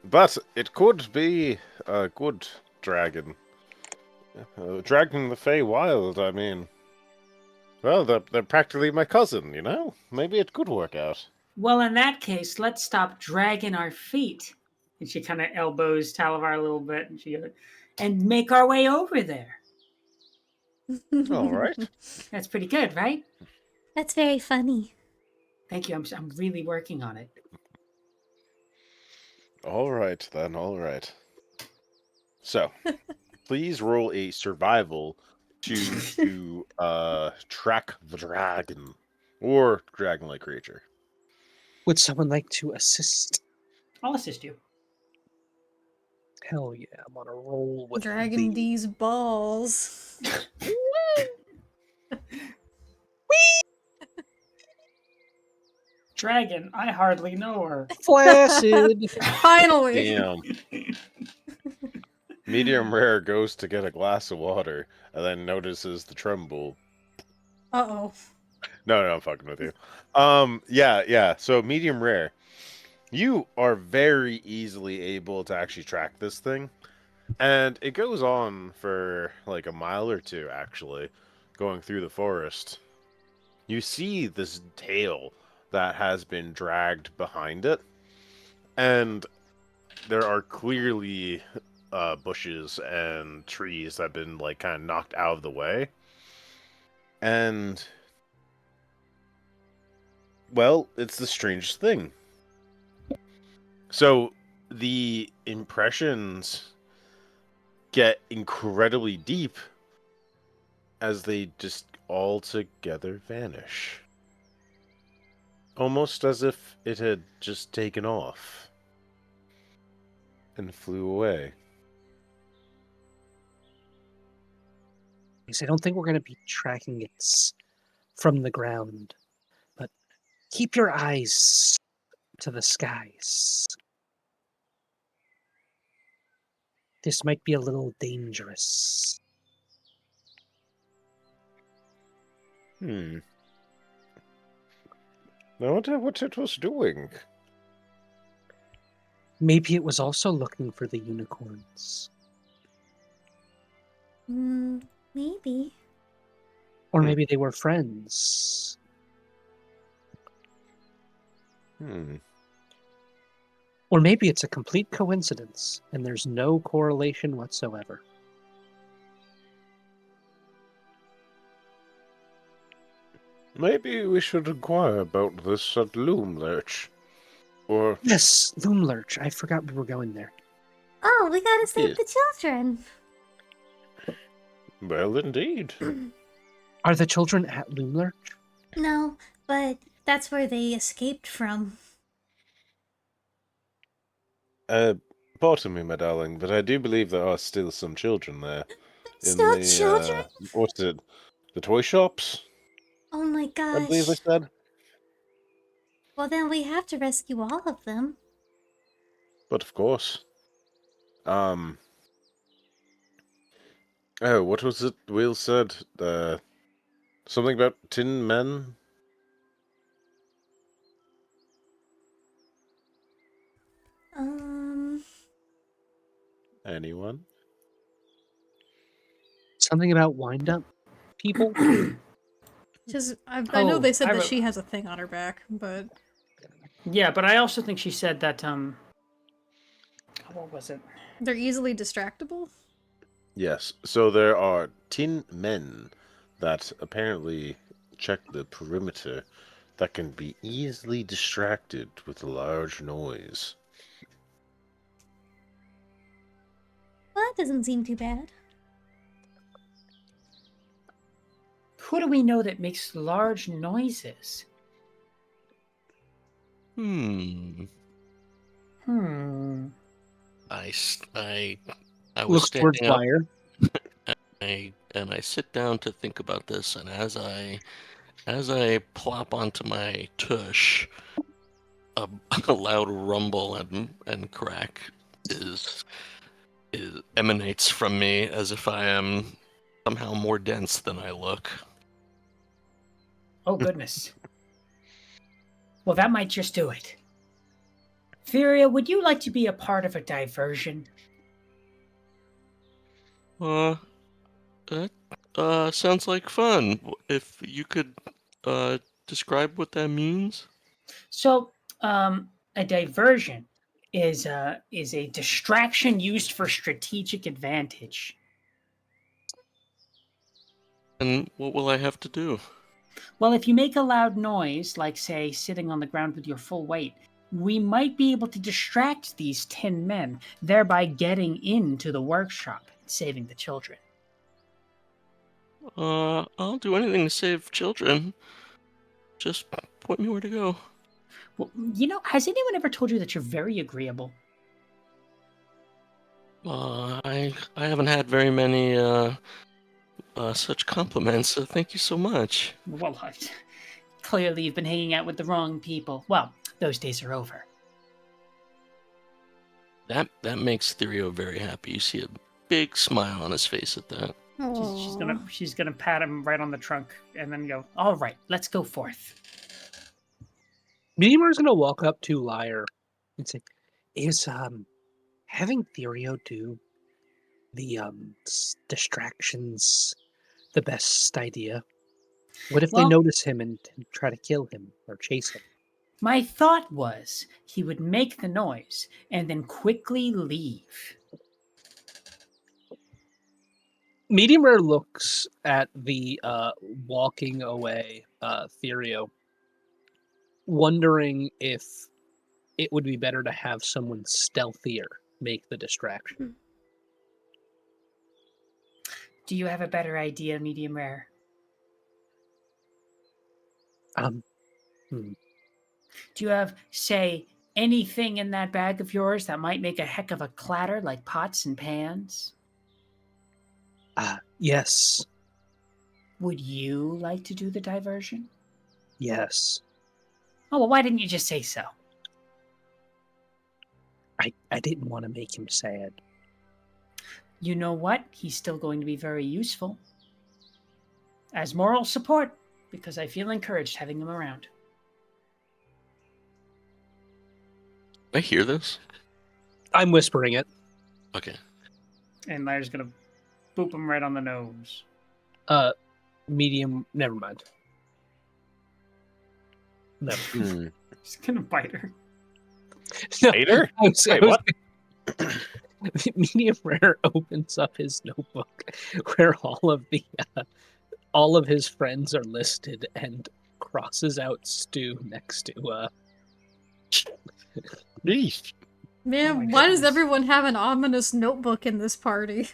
But it could be a good dragon. A dragon in the Feywild, I mean. Well, they're practically my cousin, you know? Maybe it could work out. Well, in that case, let's stop dragging our feet. And she kind of elbows Talavar a little bit, and make our way over there. All right. That's pretty good, right? That's very funny. Thank you. I'm really working on it. All right, then. All right. So, please roll a survival to track the dragon or dragon-like creature. Would someone like to assist? I'll assist you. Hell yeah, I'm on a roll with Dragon D's balls. Dragon, I hardly know her. Flaccid. Finally. Damn. Medium rare goes to get a glass of water and then notices the tremble. Uh-oh. No, I'm fucking with you. Yeah. So medium rare. You are very easily able to actually track this thing. And it goes on for like a mile or two, actually, going through the forest. You see this tail that has been dragged behind it. And there are clearly bushes and trees that have been like kind of knocked out of the way. And well, it's the strangest thing. So the impressions get incredibly deep as they just altogether vanish. Almost as if it had just taken off and flew away. I don't think we're going to be tracking it from the ground, but keep your eyes to the skies. This might be a little dangerous. I wonder what it was doing. Maybe it was also looking for the unicorns. Maybe. Or maybe they were friends. Or maybe it's a complete coincidence, and there's no correlation whatsoever. Maybe we should inquire about this at Loomlurch. Or... Yes, Loomlurch. I forgot we were going there. Oh, we gotta save the children. Well, indeed. Are the children at Loomlurch? No, but that's where they escaped from. Pardon me, my darling, but I do believe there are still some children there. Still children? What's it? The toy shops? Oh my gosh. I believe they said. Well, then we have to rescue all of them. But of course. Oh, what was it Will said? Something about tin men? Anyone? Something about wind-up people? I know they said that she has a thing on her back, but... Yeah, but I also think she said that, what was it? They're easily distractible? Yes, so there are tin men that apparently check the perimeter that can be easily distracted with a large noise. Well, that doesn't seem too bad. Who do we know that makes large noises? I was standing up, and I sit down to think about this, and as I plop onto my tush, a loud rumble and crack emanates from me as if I am somehow more dense than I look. Oh, goodness. Well, that might just do it. Furia, would you like to be a part of a diversion? Sounds like fun. If you could describe what that means? So, a diversion is a distraction used for strategic advantage. And what will I have to do? Well, if you make a loud noise, like, say, sitting on the ground with your full weight, we might be able to distract these tin men, thereby getting into the workshop and saving the children. I'll do anything to save children. Just point me where to go. Well, has anyone ever told you that you're very agreeable? I haven't had very many such compliments, so thank you so much. Well, Clearly, you've been hanging out with the wrong people. Well, those days are over. That makes Therio very happy. You see a big smile on his face at that. She's gonna pat him right on the trunk and then go, "All right, let's go forth." Meteor is gonna walk up to Lyre and say, "Is having Therio do the distractions the best idea? What if they notice him and try to kill him or chase him?" My thought was he would make the noise and then quickly leave. Medium Rare looks at the walking away Therio, wondering if it would be better to have someone stealthier make the distraction. Do you have a better idea, Medium Rare? Do you have, say, anything in that bag of yours that might make a heck of a clatter, like pots and pans? Yes. Would you like to do the diversion? Yes. Oh, well, why didn't you just say so? I didn't want to make him sad. You know what? He's still going to be very useful. As moral support, because I feel encouraged having him around. I hear this? I'm whispering it. Okay. And Lyre's gonna boop him right on the nose. Medium, never mind. No. He's gonna bite her. No, Bite her? Wait, what? Medium Rare opens up his notebook where all of his friends are listed and crosses out Stu next to Yeesh. Man, why does everyone have an ominous notebook in this party?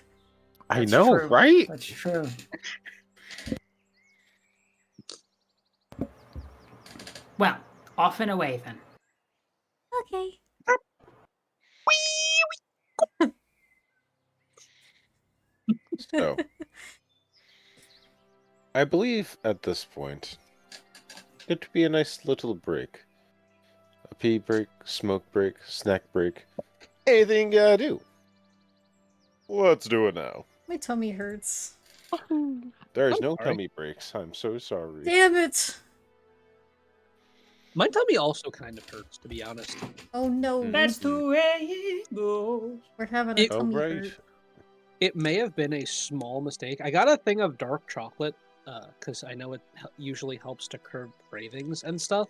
I know, true. right? That's true. Well, off and away then. Okay. So, I believe at this point, it would be a nice little break. A pee break, smoke break, snack break. Anything you gotta do. Let's do it now. My tummy hurts. There's no sorry. tummy breaks. I'm so sorry. Damn it! my tummy also kind of hurts, to be honest. Oh no. That's the way it goes. We're having a Oh, tummy right. hurt. It may have been a small mistake. I got a thing of dark chocolate because I know it usually helps to curb cravings and stuff.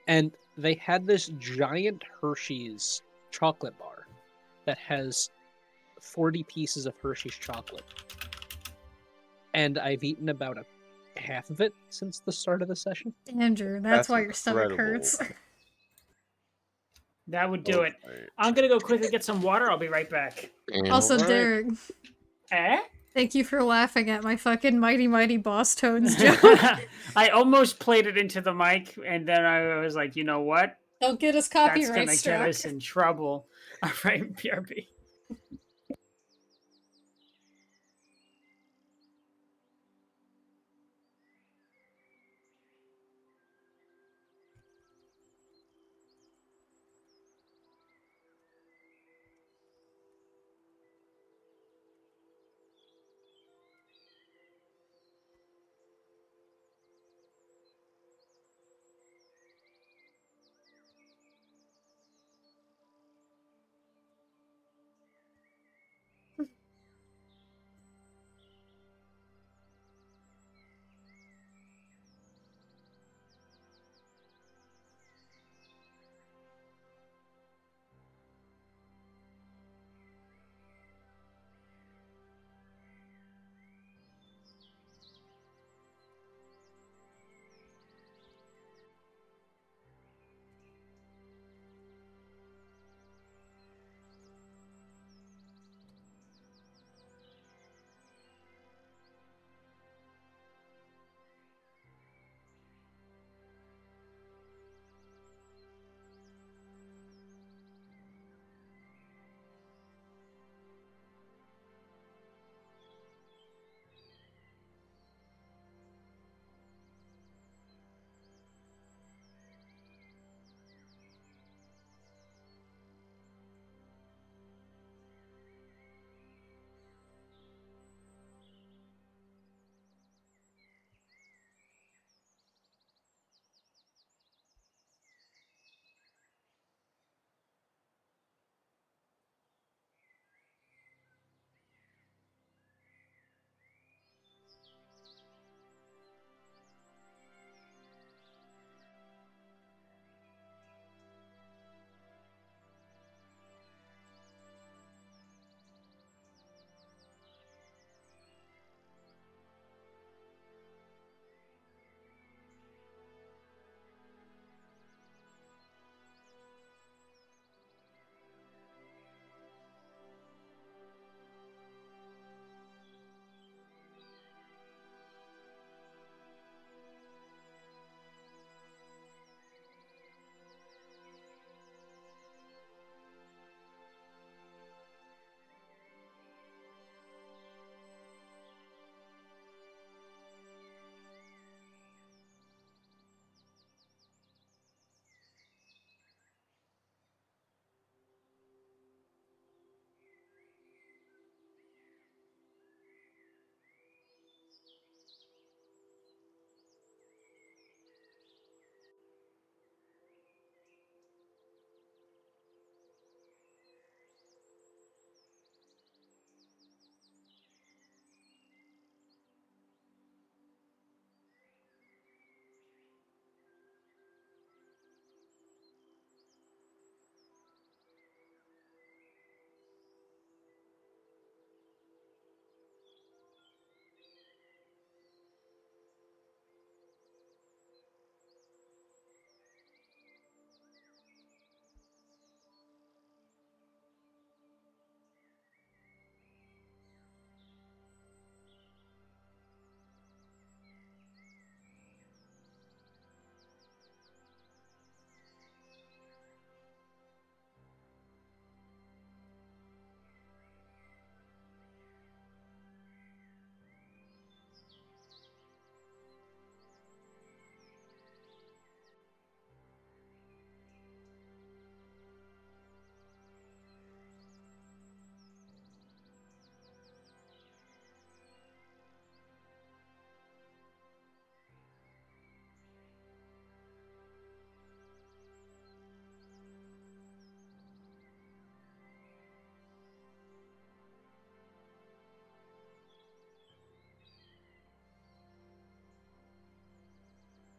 And they had this giant Hershey's chocolate bar that has 40 pieces of Hershey's chocolate. And I've eaten about half of it since the start of the session. Andrew, that's why your stomach incredible. hurts. That would do it. Right. I'm gonna go quickly get some water. I'll be right back. Also, Alright. Derek, Eh? thank you for laughing at my fucking Mighty Mighty Boss Tones joke. I almost played it into the mic, and then I was like, you know what? Don't get us That's copyright gonna struck. get us in trouble. All right, BRB.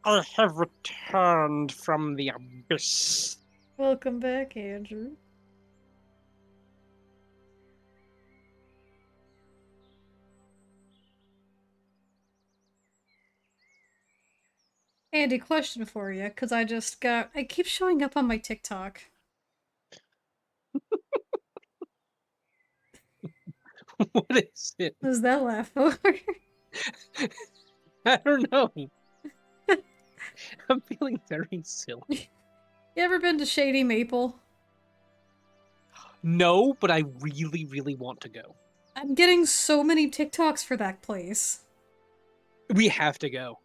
I have returned from the abyss. Welcome back, Andrew. Andy, question for you, because I keep showing up on my TikTok. What is it? What is that laugh for? I don't know. I'm feeling very silly. You ever been to Shady Maple? No, but I really, really want to go. I'm getting so many TikToks for that place. We have to go.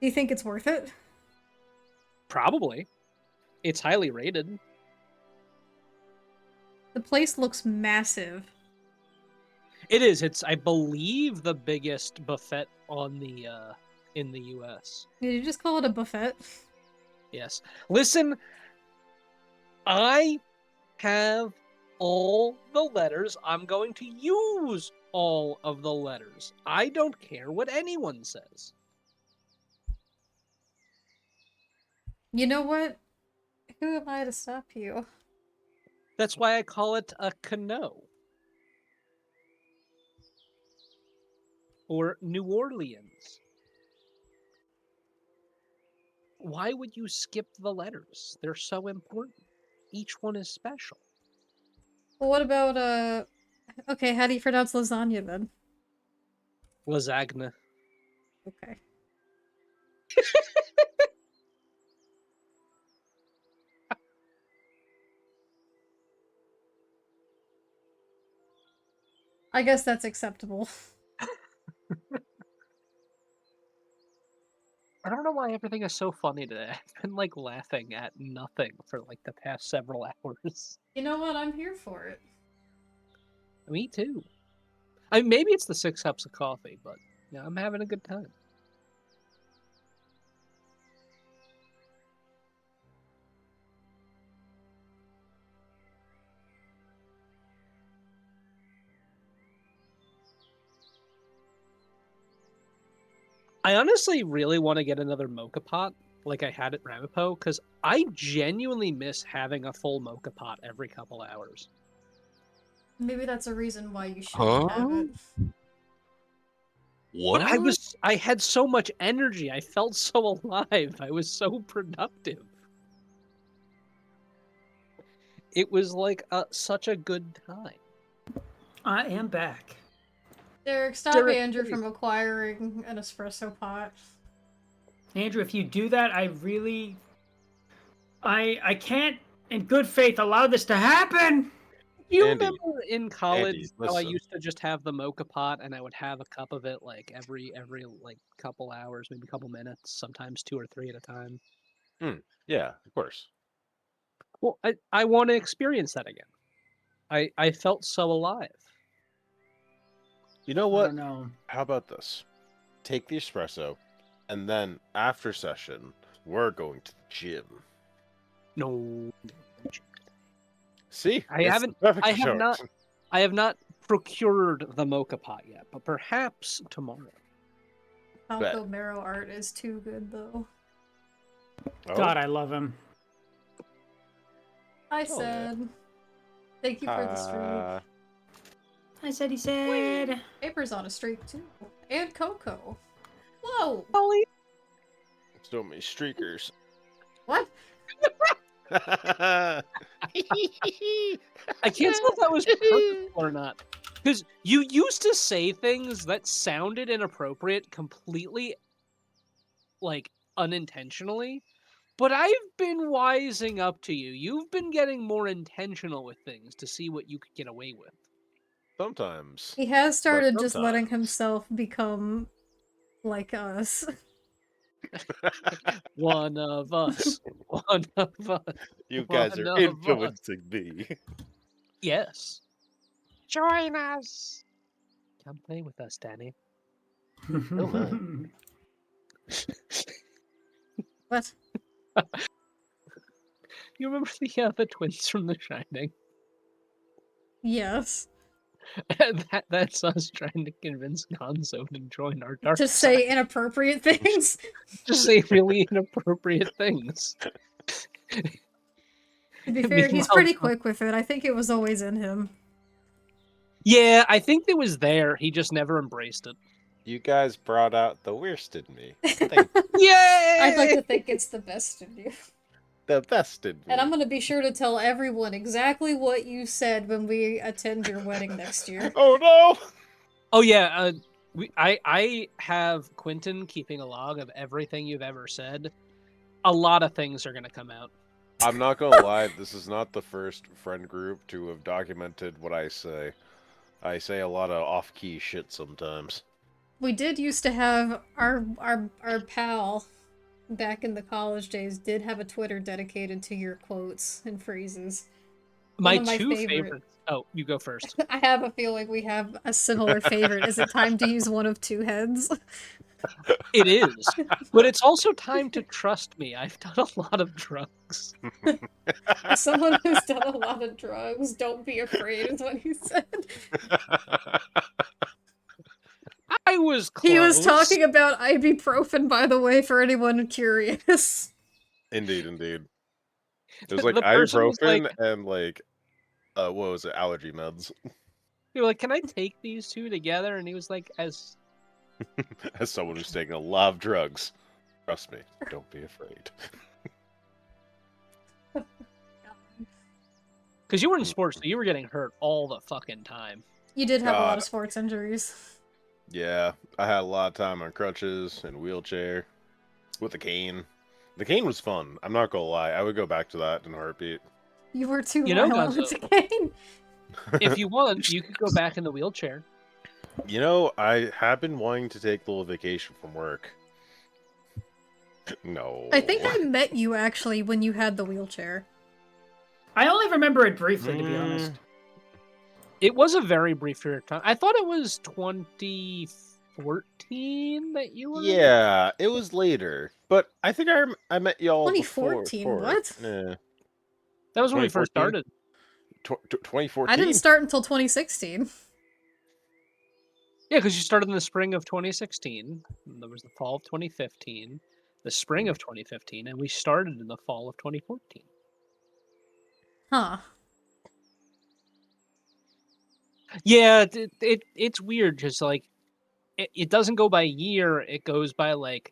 Do you think it's worth it? Probably. It's highly rated. The place looks massive. It is. It's, I believe, the biggest buffet on the in the U.S. Did you just call it a buffet? Yes. Listen, I have all the letters. I'm going to use all of the letters. I don't care what anyone says. You know what? Who am I to stop you? That's why I call it a canoe. Or New Orleans. Why would you skip the letters? They're so important. Each one is special. Well, what about, okay, how do you pronounce lasagna then? Lasagna. Okay. I guess that's acceptable. I don't know why everything is so funny today. I've been like laughing at nothing for like the past several hours. You know what? I'm here for it. Me too. I mean, maybe it's the 6 cups of coffee, but yeah, I'm having a good time. I honestly really want to get another mocha pot like I had at Ramapo, because I genuinely miss having a full mocha pot every couple hours. Maybe that's a reason why you shouldn't have it. What? But I had so much energy. I felt so alive. I was so productive. It was like such a good time. I am back. Derek, stop Derek, Andrew please. from acquiring an espresso pot. Andrew, if you do that, I can't, in good faith, allow this to happen. You Andy, remember in college Andy, how I listen. used to just have the mocha pot and I would have a cup of it like every like couple hours, maybe a couple minutes, sometimes 2 or 3 at a time. Yeah, of course. Well, I want to experience that again. I felt so alive. You know I what? don't know. How about this? Take the espresso, and then after session, we're going to the gym. No. See, I It's haven't- the perfect I have choice. not- I have not procured the mocha pot yet, but perhaps tomorrow. Falco Marrow art is too good, though. Oh, God, I love him. I yeah. said. Thank you for the streak. I said he said. Paper's on a streak, too. And Coco. Whoa! Ollie. So many streakers. What? I can't tell if that was purposeful or not. Because you used to say things that sounded inappropriate completely, like, unintentionally. But I've been wising up to you. You've been getting more intentional with things to see what you could get away with. Sometimes. He has started But just letting sometimes. himself become like us. One of us. One of us. You guys One are of us. influencing me. Yes. Join us. Come play with us, Danny. What? You remember the twins from The Shining? Yes. That's us trying to convince Gonzo to join our dark To side. say inappropriate things. To say really inappropriate things. To be fair, he's Meanwhile, pretty quick with it. I think it was always in him. Yeah, I think it was there. He just never embraced it. You guys brought out the worst in me. Thank you. Yay! I'd like to think it's the best in you. The best in me. And I'm going to be sure to tell everyone exactly what you said when we attend your wedding next year. Oh no! Oh yeah, I have Quentin keeping a log of everything you've ever said. A lot of things are going to come out. I'm not gonna lie, this is not the first friend group to have documented what I say. I say a lot of off-key shit sometimes. We did used to have our pal back in the college days did have a Twitter dedicated to your quotes and phrases. My One of two favorite. favorites. Oh, you go first. I have a feeling we have a similar favorite. Is it time to use one of two heads? It is, but it's also time to trust me. I've done a lot of drugs. As someone who's done a lot of drugs, don't be afraid, is what he said. I was close. He was talking about ibuprofen, by the way, for anyone curious. Indeed, indeed. There's like The person was ibuprofen like- and like, what was it, allergy meds. You were like, "Can I take these two together?" And he was like, "As As someone who's taking a lot of drugs, trust me, don't be afraid. because you were in sports, so you were getting hurt all the fucking time." You did have a lot God. of sports injuries. Yeah, I had a lot of time on crutches and wheelchair with a cane. The cane was fun. I'm not gonna lie. I would go back to that in a heartbeat. You were too You know, violent with Gonzo. the cane. If you want, you could go back in the wheelchair. You know, I have been wanting to take a little vacation from work. No. I think I met you actually when you had the wheelchair. I only remember it briefly, to be honest. It was a very brief period of time. I thought it was 2014 that you were. Yeah, it was later, but I think I met y'all 2014, before. what? Yeah. That was when we first 2014? started. 2014? I didn't start until 2016. Yeah, because you started in the spring of 2016. There was the fall of 2015, the spring of 2015, and we started in the fall of 2014. Huh. Yeah, it's weird. Just like it doesn't go by year; it goes by like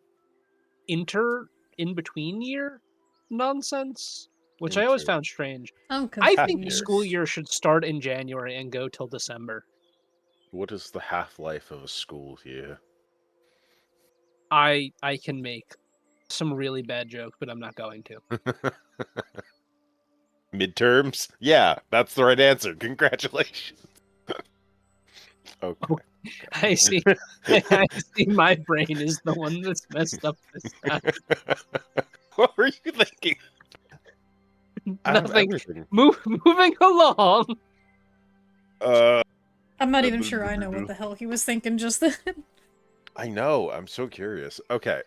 in between year nonsense, which I always found strange. I'm I confused. think the school year should start in January and go till December. What is the half-life of a school year? I can make some really bad jokes, but I'm not going to. Midterms? Yeah, that's the right answer. Congratulations. Okay. I see. I see. My brain is the one that's messed up this time. What were you thinking? Out of Nothing. everything. Moving along. I'm not even sure I know what the hell he was thinking just then. I know. I'm so curious. Okay.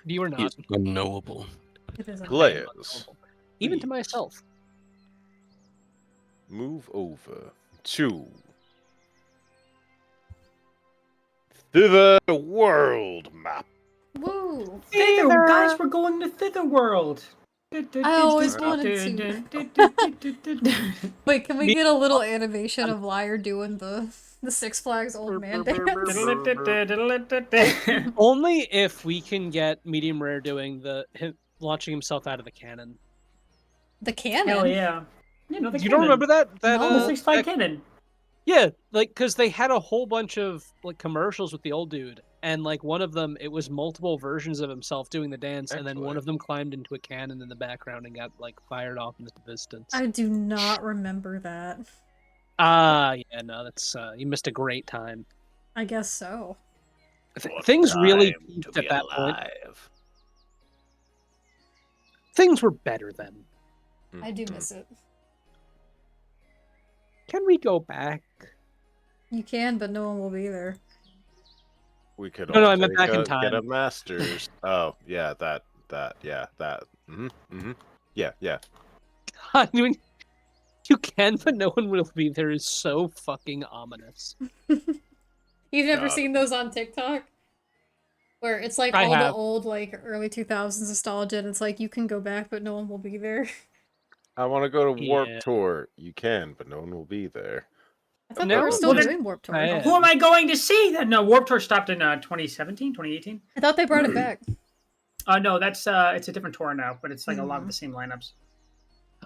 You are not. He's unknowable. It is a- Players, Even to myself. move over to the world map. Woo! Thither, guys, we're going to Thither World. I always wanted Wait, can we get a little animation of Liar doing the Six Flags old man dance? Only if we can get Medium Rare doing him launching himself out of the cannon. The cannon? Hell yeah. You know, the You don't remember that? No. the Six Flag Cannon. Yeah, like because they had a whole bunch of like commercials with the old dude, and like one of them, it was multiple versions of himself doing the dance, and then one Excellent. of them climbed into a cannon in the background and got like fired off into the distance. I do not remember that. Yeah, no, that's you missed a great time. I guess so. Things really peaked at that point. Things were better then. I do miss it. Can we go back? You can, but no one will be there. We could No, all I meant take back in get time. a master's. Oh, yeah, that. Yeah. Yeah. You can, but no one will be there is so fucking ominous. You've never seen those on TikTok? Where it's like all the old, like, early 2000s nostalgia, and it's like, you can go back, but no one will be there. I want to go to Warp Tour. You can, but no one will be there. I thought they were still doing Warp Tour. Who am I going to see then? No, Warp Tour stopped in 2017, 2018. I thought they brought it back. No, that's it's a different tour now, but it's like a lot of the same lineups.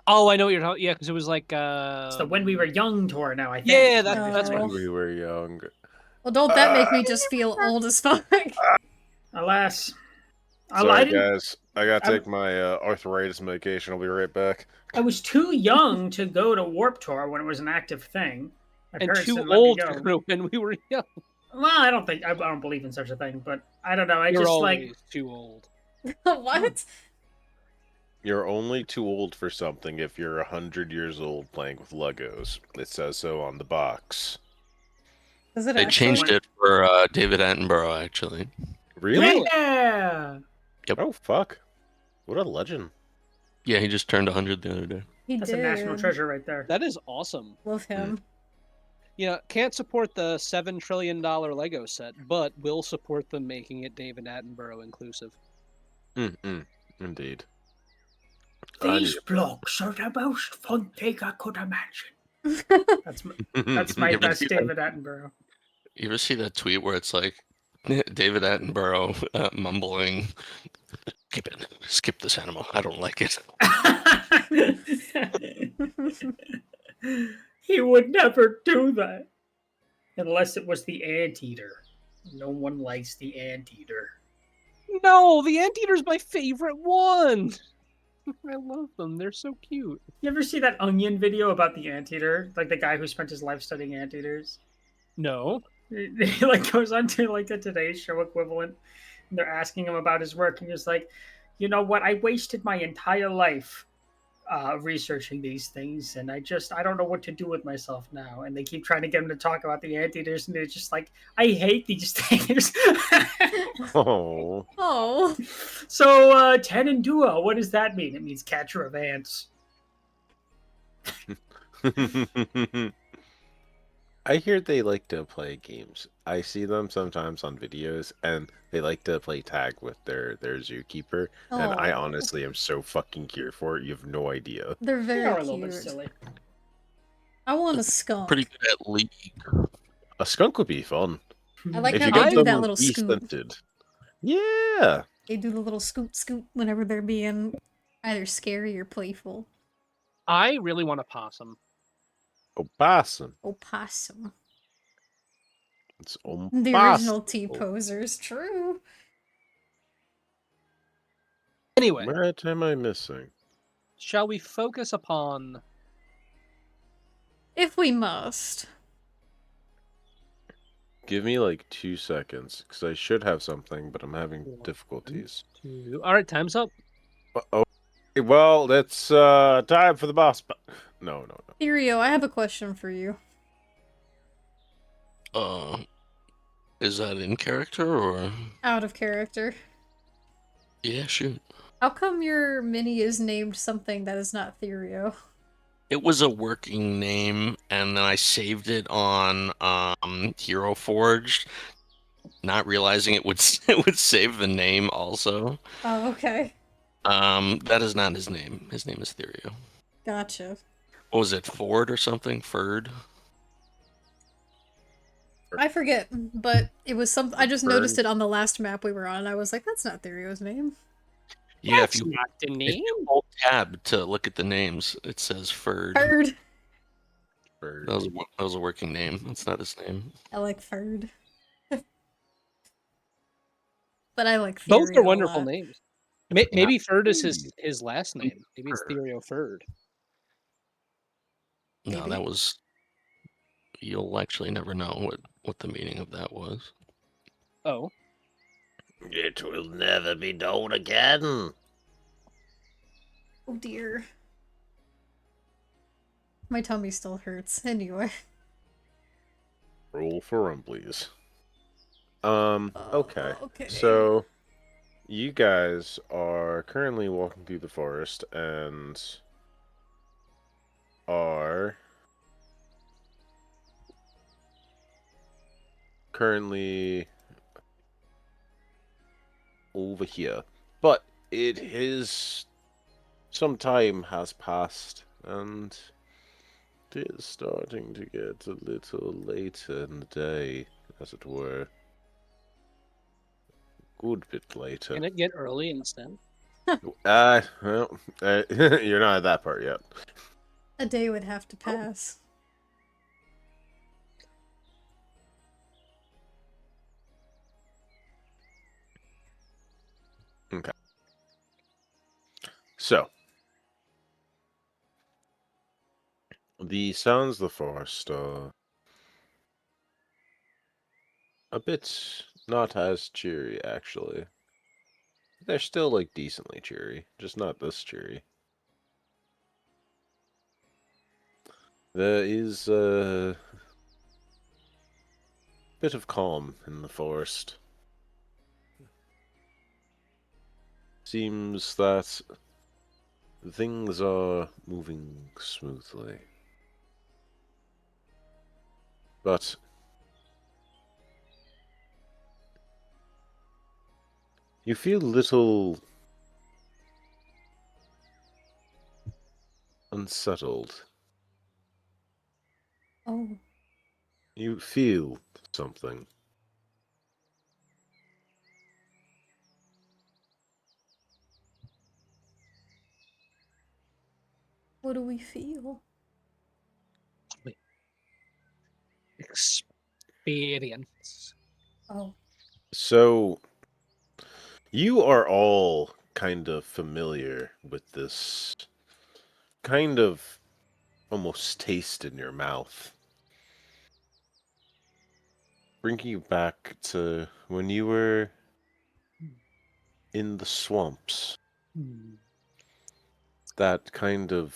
Oh, I know what you're talking. Yeah, because it was like it's the When We Were Young tour now. I think. Yeah, that's right. When we were young. Well, don't that make me just feel old as fuck? Alas. Sorry, guys. I gotta take my arthritis medication. I'll be right back. I was too young to go to Warp Tour when it was an active thing. My and parents too didn't old let me to go. go when we were young. Well, I don't believe in such a thing, but I don't know. You're just always like too old. What? You're only too old for something if you're 100 years old playing with Legos. It says so on the box. They changed it for David Attenborough, actually. Really? Yeah. Yep. Oh, fuck. What a legend. Yeah, he just turned 100 the other day. That's a national treasure right there. That is awesome. Love him. Yeah, can't support the $7 trillion Lego set, but will support them making it David Attenborough inclusive. Indeed. These blocks are the most fun thing I could imagine. That's my best David Attenborough. You ever see that tweet where it's like David Attenborough mumbling, skip this animal, I don't like it. He would never do that. Unless it was the anteater. No one likes the anteater. No, the anteater's my favorite one. I love them. They're so cute. You ever see that Onion video about the anteater? Like the guy who spent his life studying anteaters? No. He like goes on to like the Today Show equivalent, and they're asking him about his work, and he's like, you know what? I wasted my entire life researching these things, and I don't know what to do with myself now. And they keep trying to get him to talk about the anteaters, and they're just like, I hate these things. Oh. Oh. So, Tenendua, what does that mean? It means catcher of ants. I hear they like to play games. I see them sometimes on videos, and they like to play tag with their zookeeper. Oh. And I honestly am so fucking here for it. You have no idea. They're very a cute. little bit silly. I want a skunk. Pretty good at League. A skunk would be fun. I like how they do that little scoot. Yeah. They do the little scoot whenever they're being either scary or playful. I really want a possum. Opossum. Opossum. It's opossum. The original T-posers, true. Anyway. What am I missing? Shall we focus upon... If we must. Give me like 2 seconds, because I should have something, but I'm having difficulties. Alright, time's up. Oh, well, that's time for the boss. No. Irio, I have a question for you. Is that in character or out of character? Yeah, shoot. How come your mini is named something that is not Therio? It was a working name, and then I saved it on Hero Forged, not realizing it would save the name also. Oh, okay. That is not his name. His name is Therio. Gotcha. What was it, Ford or something? Ferd? I forget, but it was some. I just noticed it on the last map we were on. I was like, "That's not Therio's name." Yeah, That's not the name. If you hold tab to look at the names, it says Ferd. Ferd. That was a working name. That's not his name. I like Ferd. But I like Therio. Both are wonderful names. Maybe Ferd is his last name. Maybe it's Therio Ferd. No, that was... You'll actually never know what the meaning of that was. Oh. It will never be known again. Oh dear. My tummy still hurts. Anyway. Roll for rumblies. Okay. So, you guys are currently walking through the forest, and are currently over here, but it is some time has passed, and it is starting to get a little later in the day, as it were. Good bit later. Can it get early instead? Well, you're not at that part yet. A day would have to pass. Okay. So, the sounds of the forest are a bit not as cheery, actually. They're still, like, decently cheery, just not this cheery. There is a bit of calm in the forest. Seems that things are moving smoothly. But you feel a little unsettled. Oh. You feel something. What do we feel? Experience. Oh. So, you are all kind of familiar with this kind of almost taste in your mouth. Bringing you back to when you were in the swamps. That kind of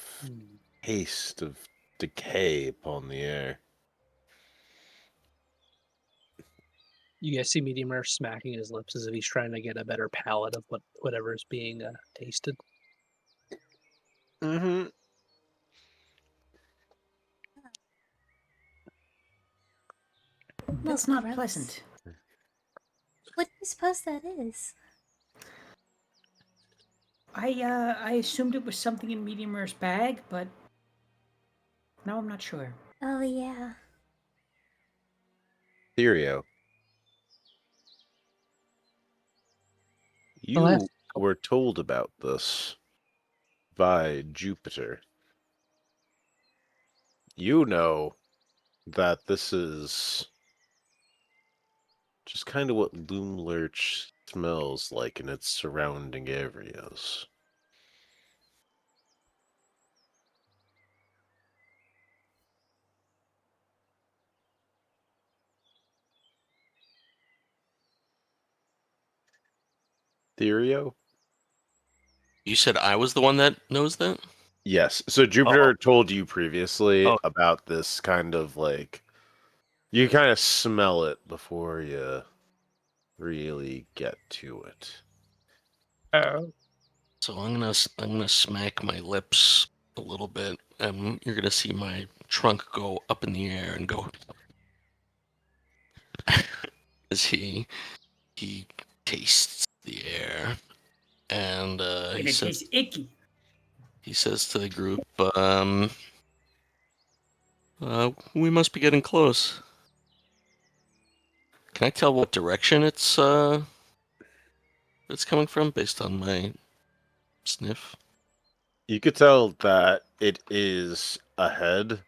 taste of decay upon the air. You guys see Medium Rare smacking his lips as if he's trying to get a better palate of whatever's being tasted. Mm-hmm. That's not gross. pleasant. What do you suppose that is? I assumed it was something in Medium Rare's bag, but now I'm not sure. Oh, yeah. Therio. You were told about this by Jupiter. You know that this is just kind of what Loomlurch smells like in its surrounding areas. Therio? You said I was the one that knows that? Yes. So Jupiter told you previously about this kind of like you kind of smell it before you really get to it. So I'm gonna smack my lips a little bit, and you're gonna see my trunk go up in the air and go as he tastes the air, and And it tastes icky. he says to the group, we must be getting close. Can I tell what direction it's coming from based on my sniff? You could tell that it is ahead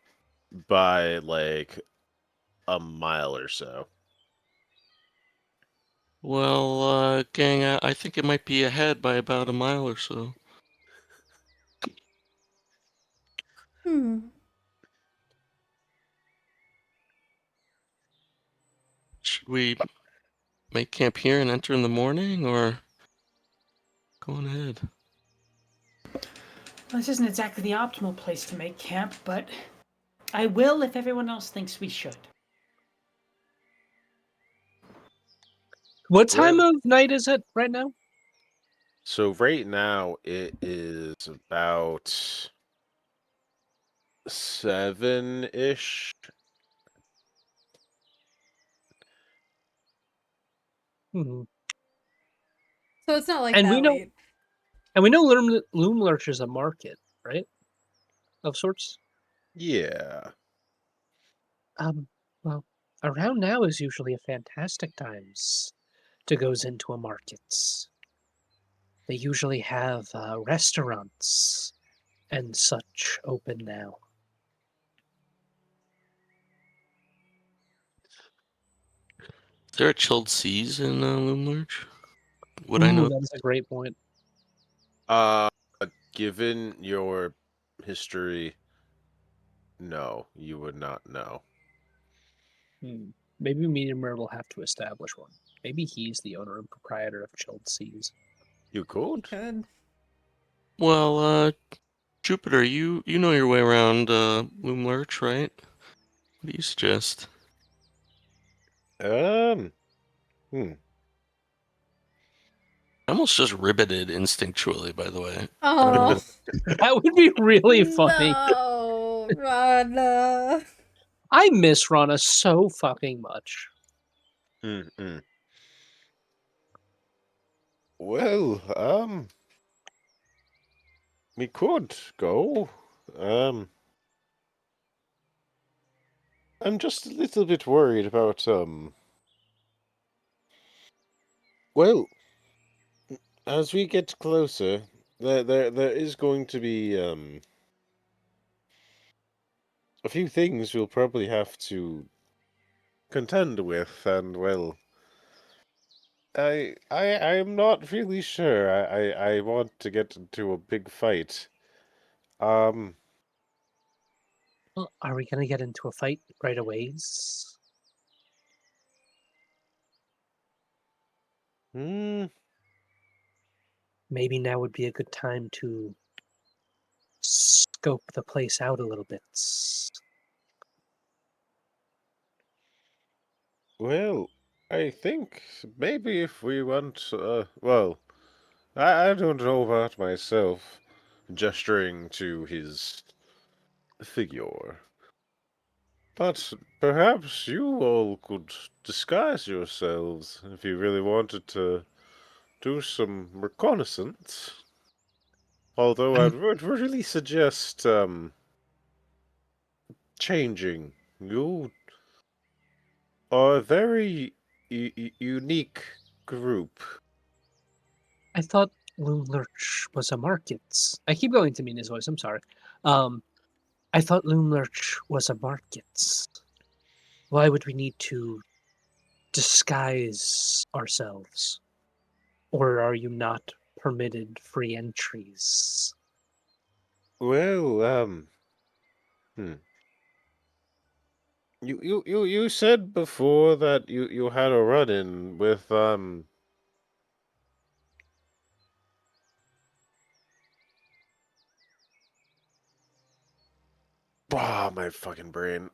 by like a mile or so. Well, gang, I think it might be ahead by about a mile or so. Should we make camp here and enter in the morning, or go on ahead? Well, this isn't exactly the optimal place to make camp, but I will if everyone else thinks we should. What time of night is it right now? So right now it is about 7-ish. Hmm. So it's not like And that we know, late. and we know Loomlurch is a market, right? Of sorts. Yeah. Well, around now is usually a fantastic times to goes into a markets. They usually have restaurants and such open now. Is there a chilled seas in Loomlurch? Would I know? That is a great point. Given your history, no, you would not know. Maybe Medium will have to establish one. Maybe he's the owner and proprietor of Chilled Seas. You could. Good. Well, Jupiter, you know your way around Loomlurch, right? What do you suggest? Hmm. I almost just ribbited instinctually, by the way. Oh. That would be really funny. No, Rana. I miss Rana so fucking much. Well, we could go. I'm just a little bit worried about, well, as we get closer, there is going to be, a few things we'll probably have to contend with, and, well, I'm not really sure. I want to get into a big fight. Well, are we gonna get into a fight right away? Maybe now would be a good time to scope the place out a little bit. Well, I think maybe if we want, well, I don't know about myself, gesturing to his figure. But perhaps you all could disguise yourselves if you really wanted to do some reconnaissance. Although I would really suggest, changing. You are a very unique group. I thought Loomlurch was a market. I keep going to mean his voice, I'm sorry. I thought Loomlurch was a market. Why would we need to disguise ourselves? Or are you not permitted free entries? Well, You said before that you had a run-in with, my fucking brain.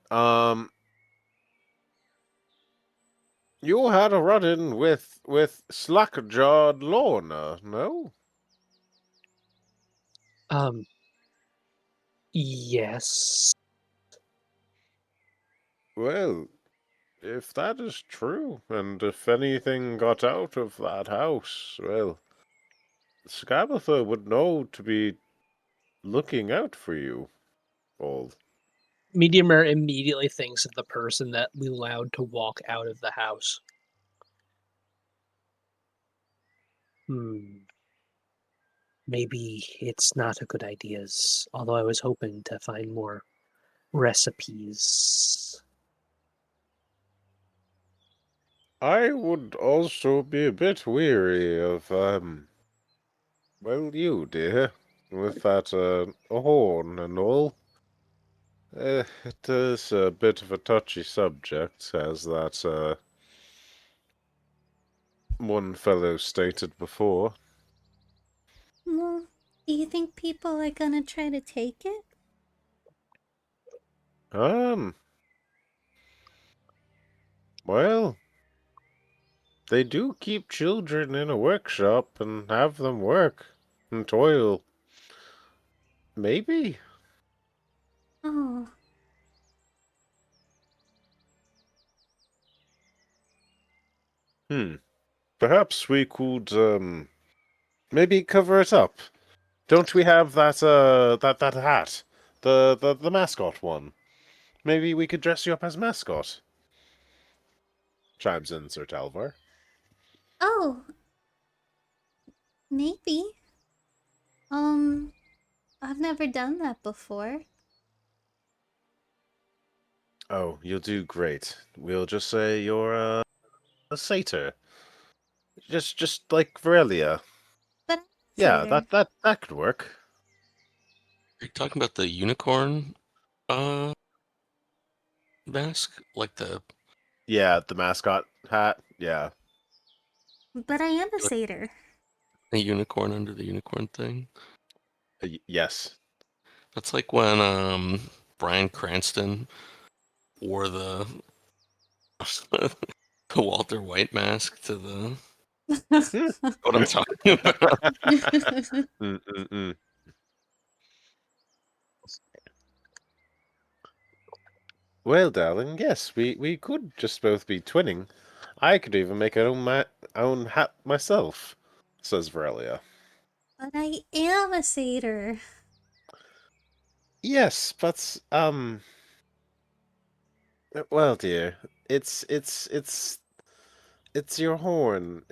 You had a run-in with slack-jawed Lorna, no? Yes. Well, if that is true, and if anything got out of that house, well, Scabatha would know to be looking out for you, all. Mediumer immediately thinks of the person that we allowed to walk out of the house. Maybe it's not a good idea, although I was hoping to find more recipes. I would also be a bit weary of, well, you, dear, with that, horn and all. It is a bit of a touchy subject, as that, one fellow stated before. Well, do you think people are gonna try to take it? Well, they do keep children in a workshop and have them work and toil. Maybe. Oh. Perhaps we could maybe cover it up. Don't we have that that hat? The mascot one. Maybe we could dress you up as mascot. Chimes in Sir Talvar. Oh, maybe. I've never done that before. Oh, you'll do great. We'll just say you're a satyr. Just like Varelia. But I'm a Yeah, satyr. that could work. Are you talking about the unicorn mask? Like the Yeah, the mascot hat. Yeah. But I am a satyr. unicorn under the unicorn thing? Yes. That's like when Bryan Cranston wore the the Walter White mask to the what I'm talking about. Well, darling, yes, we could just both be twinning. I could even make own hat myself, says Varelia. But I am a satyr. Yes, but well, dear, it's your horn.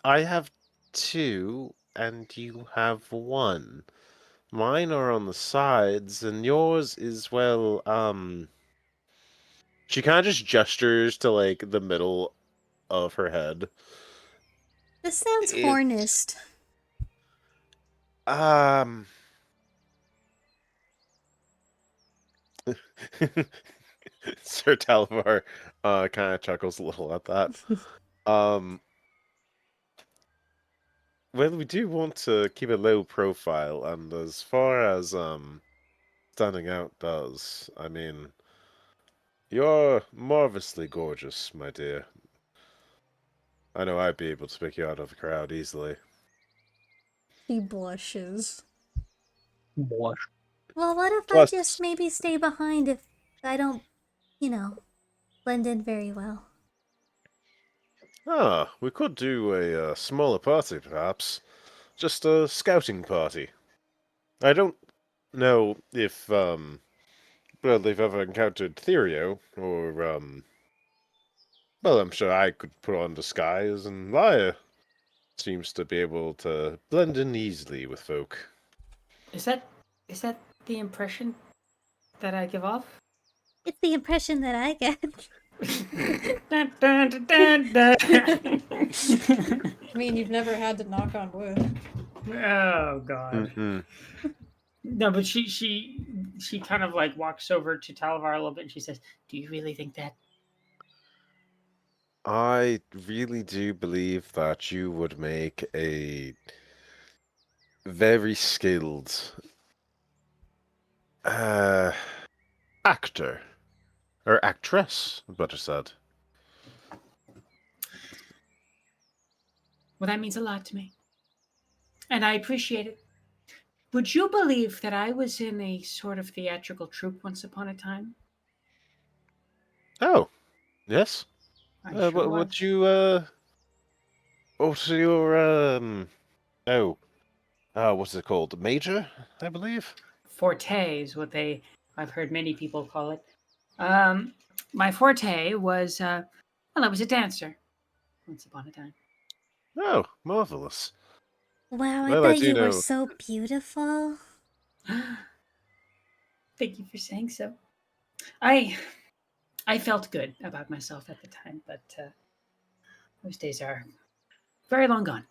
I have two and you have one. Mine are on the sides and yours is, well, she kind of just gestures to like the middle of her head. This sounds hornist. Sir Talvar kind of chuckles a little at that. Well, we do want to keep a low profile, and as far as standing out does, I mean, you're marvelously gorgeous, my dear. I know I'd be able to pick you out of a crowd easily. He blushes. Blush. Well, what if Plus, I just maybe stay behind if I don't, blend in very well? we could do a smaller party, perhaps. Just a scouting party. I don't know if, well, they've ever encountered Therio, or, well, I'm sure I could put on disguise, and Laia seems to be able to blend in easily with folk. Is that the impression that I give off? It's the impression that I get. Dun, dun, dun, dun, dun. I mean, you've never had to knock on wood. Oh God. No, but she kind of like walks over to Talvar a little bit and she says, "Do you really think that?" I really do believe that you would make a very skilled actor. Or actress, better said. Well, that means a lot to me. And I appreciate it. Would you believe that I was in a sort of theatrical troupe once upon a time? Oh, yes? I sure was. What you, what's your, what's it called? Major, I believe? Forte is what I've heard many people call it. My forte was, I was a dancer once upon a time. Oh, marvelous. Wow, Well, I I bet do you were know. so beautiful. Thank you for saying so. I felt good about myself at the time, but those days are very long gone.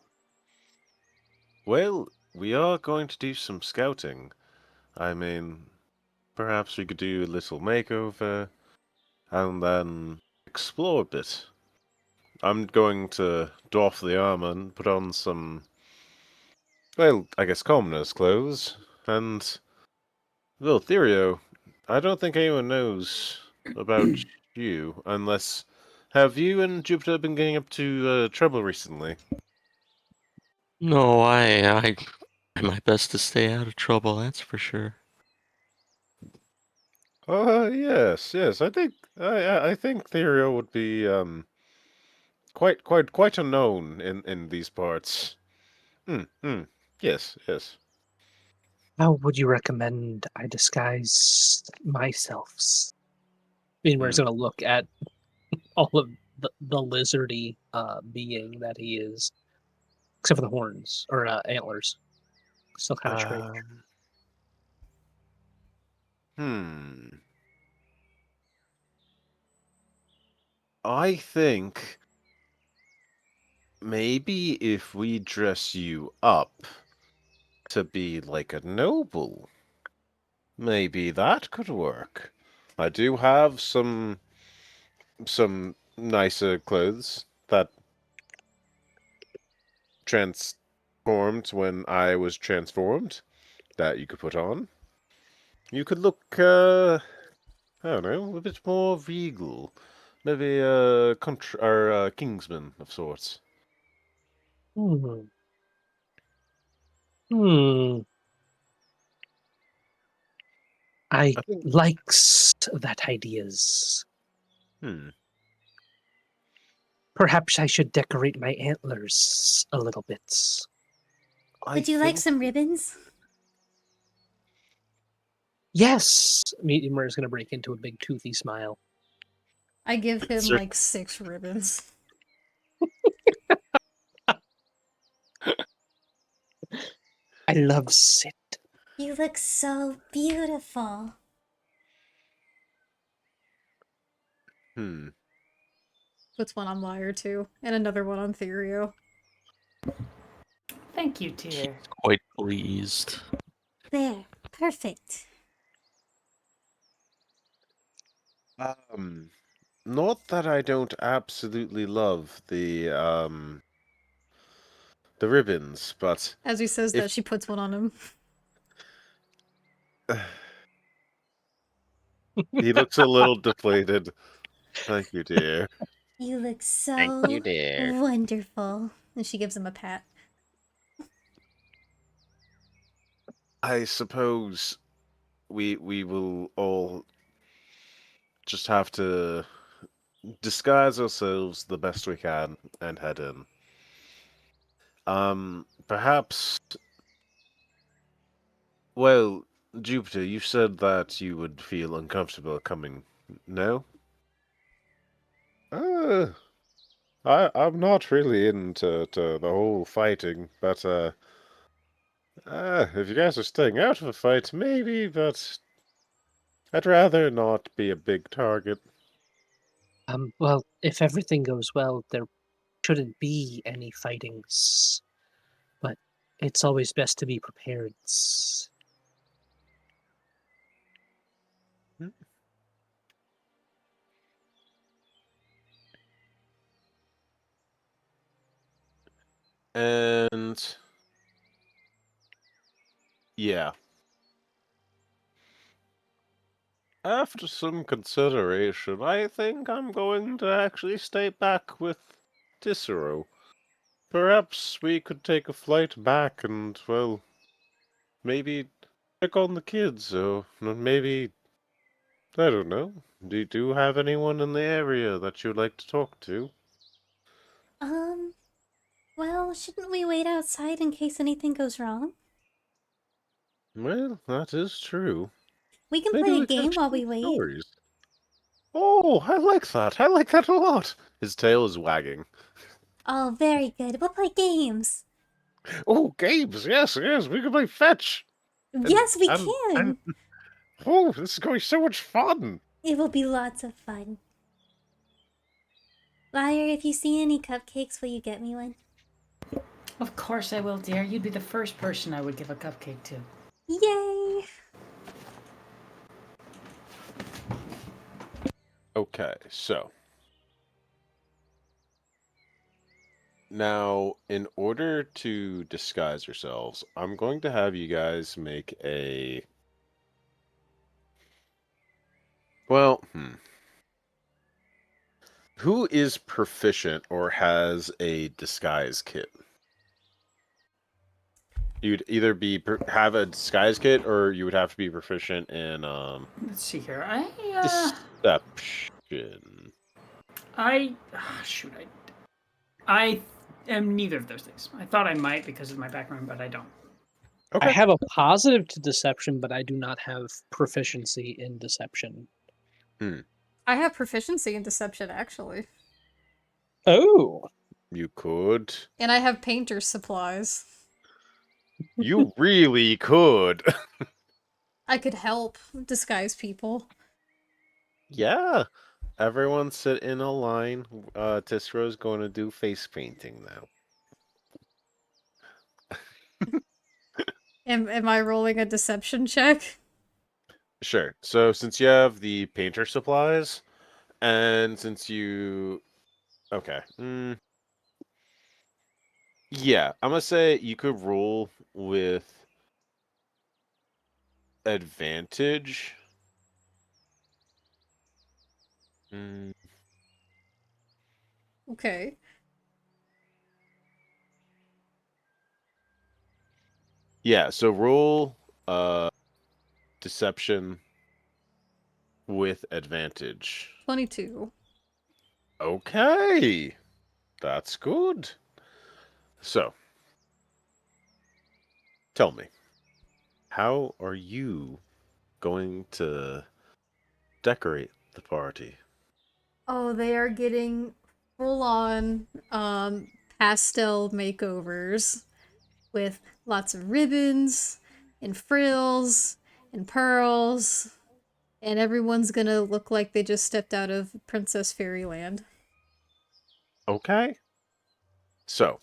Well, we are going to do some scouting. I mean, perhaps we could do a little makeover and then explore a bit. I'm going to doff the armor and put on some, well, I guess commoner's clothes. And, well, Therio, I don't think anyone knows about you, unless... Have you and Jupiter been getting up to trouble recently? No, I try my best to stay out of trouble, that's for sure. Yes, yes. I think Therio would be quite unknown in these parts. Yes, yes. How would you recommend I disguise myself? Meanwhile, going to look at all of the lizardy being that he is, except for the horns or antlers. Still kind of strange. I think maybe if we dress you up to be like a noble, maybe that could work. I do have some nicer clothes that transformed when I was transformed that you could put on. You could look, I don't know, a bit more regal. Maybe a kingsman of sorts. Hmm. I likes that ideas. Perhaps I should decorate my antlers a little bit. Would you like some ribbons? Yes! Meteor is going to break into a big toothy smile. I give him like 6 ribbons. I love it. You look so beautiful. Puts one on Liar too, and another one on Therio. Thank you, dear. He's quite pleased. There, perfect. Not that I don't absolutely love the ribbons, but as he says that, she puts one on him. He looks a little deflated. Thank you, dear. You look so Thank you, dear. wonderful. And she gives him a pat. I suppose we will all just have to disguise ourselves the best we can and head in. Perhaps. Well, Jupiter, you said that you would feel uncomfortable coming. No? I'm not really into the whole fighting, but if you guys are staying out of a fight, maybe, but I'd rather not be a big target. Well, if everything goes well, there shouldn't be any fightings. But it's always best to be prepared. And yeah. After some consideration, I think I'm going to actually stay back with Cicero. Perhaps we could take a flight back and, well, maybe check on the kids, or maybe, I don't know. Do you have anyone in the area that you'd like to talk to? Well, shouldn't we wait outside in case anything goes wrong? Well, that is true. We can Maybe play a we can game while we exchange wait. stories. Oh, I like that. I like that a lot. His tail is wagging. Oh, very good. We'll play games. Oh, games. Yes, yes. We can play fetch. Yes, we can. Oh, this is going to be so much fun. It will be lots of fun. Liar, if you see any cupcakes, will you get me one? Of course I will, dear. You'd be the first person I would give a cupcake to. Yay! Okay, so. Now, in order to disguise yourselves, I'm going to have you guys make a... Well, Who is proficient or has a disguise kit? You'd either have a disguise kit, or you would have to be proficient in Let's see here. deception. Shoot. I am neither of those things. I thought I might because of my background, but I don't. Okay. I have a positive to deception, but I do not have proficiency in deception. I have proficiency in deception, actually. Oh. You could. And I have painter's supplies. You really could. I could help disguise people. Yeah. Everyone sit in a line. Tisro's going to do face painting now. Am I rolling a deception check? Sure. So since you have the painter supplies, and since you... Okay. Yeah, I'm going to say you could roll with advantage. Okay. Yeah, so roll deception with advantage. 22. Okay. That's good. So, tell me, how are you going to decorate the party? Oh, they are getting full-on pastel makeovers with lots of ribbons and frills and pearls, and everyone's gonna look like they just stepped out of Princess Fairyland. Okay. So,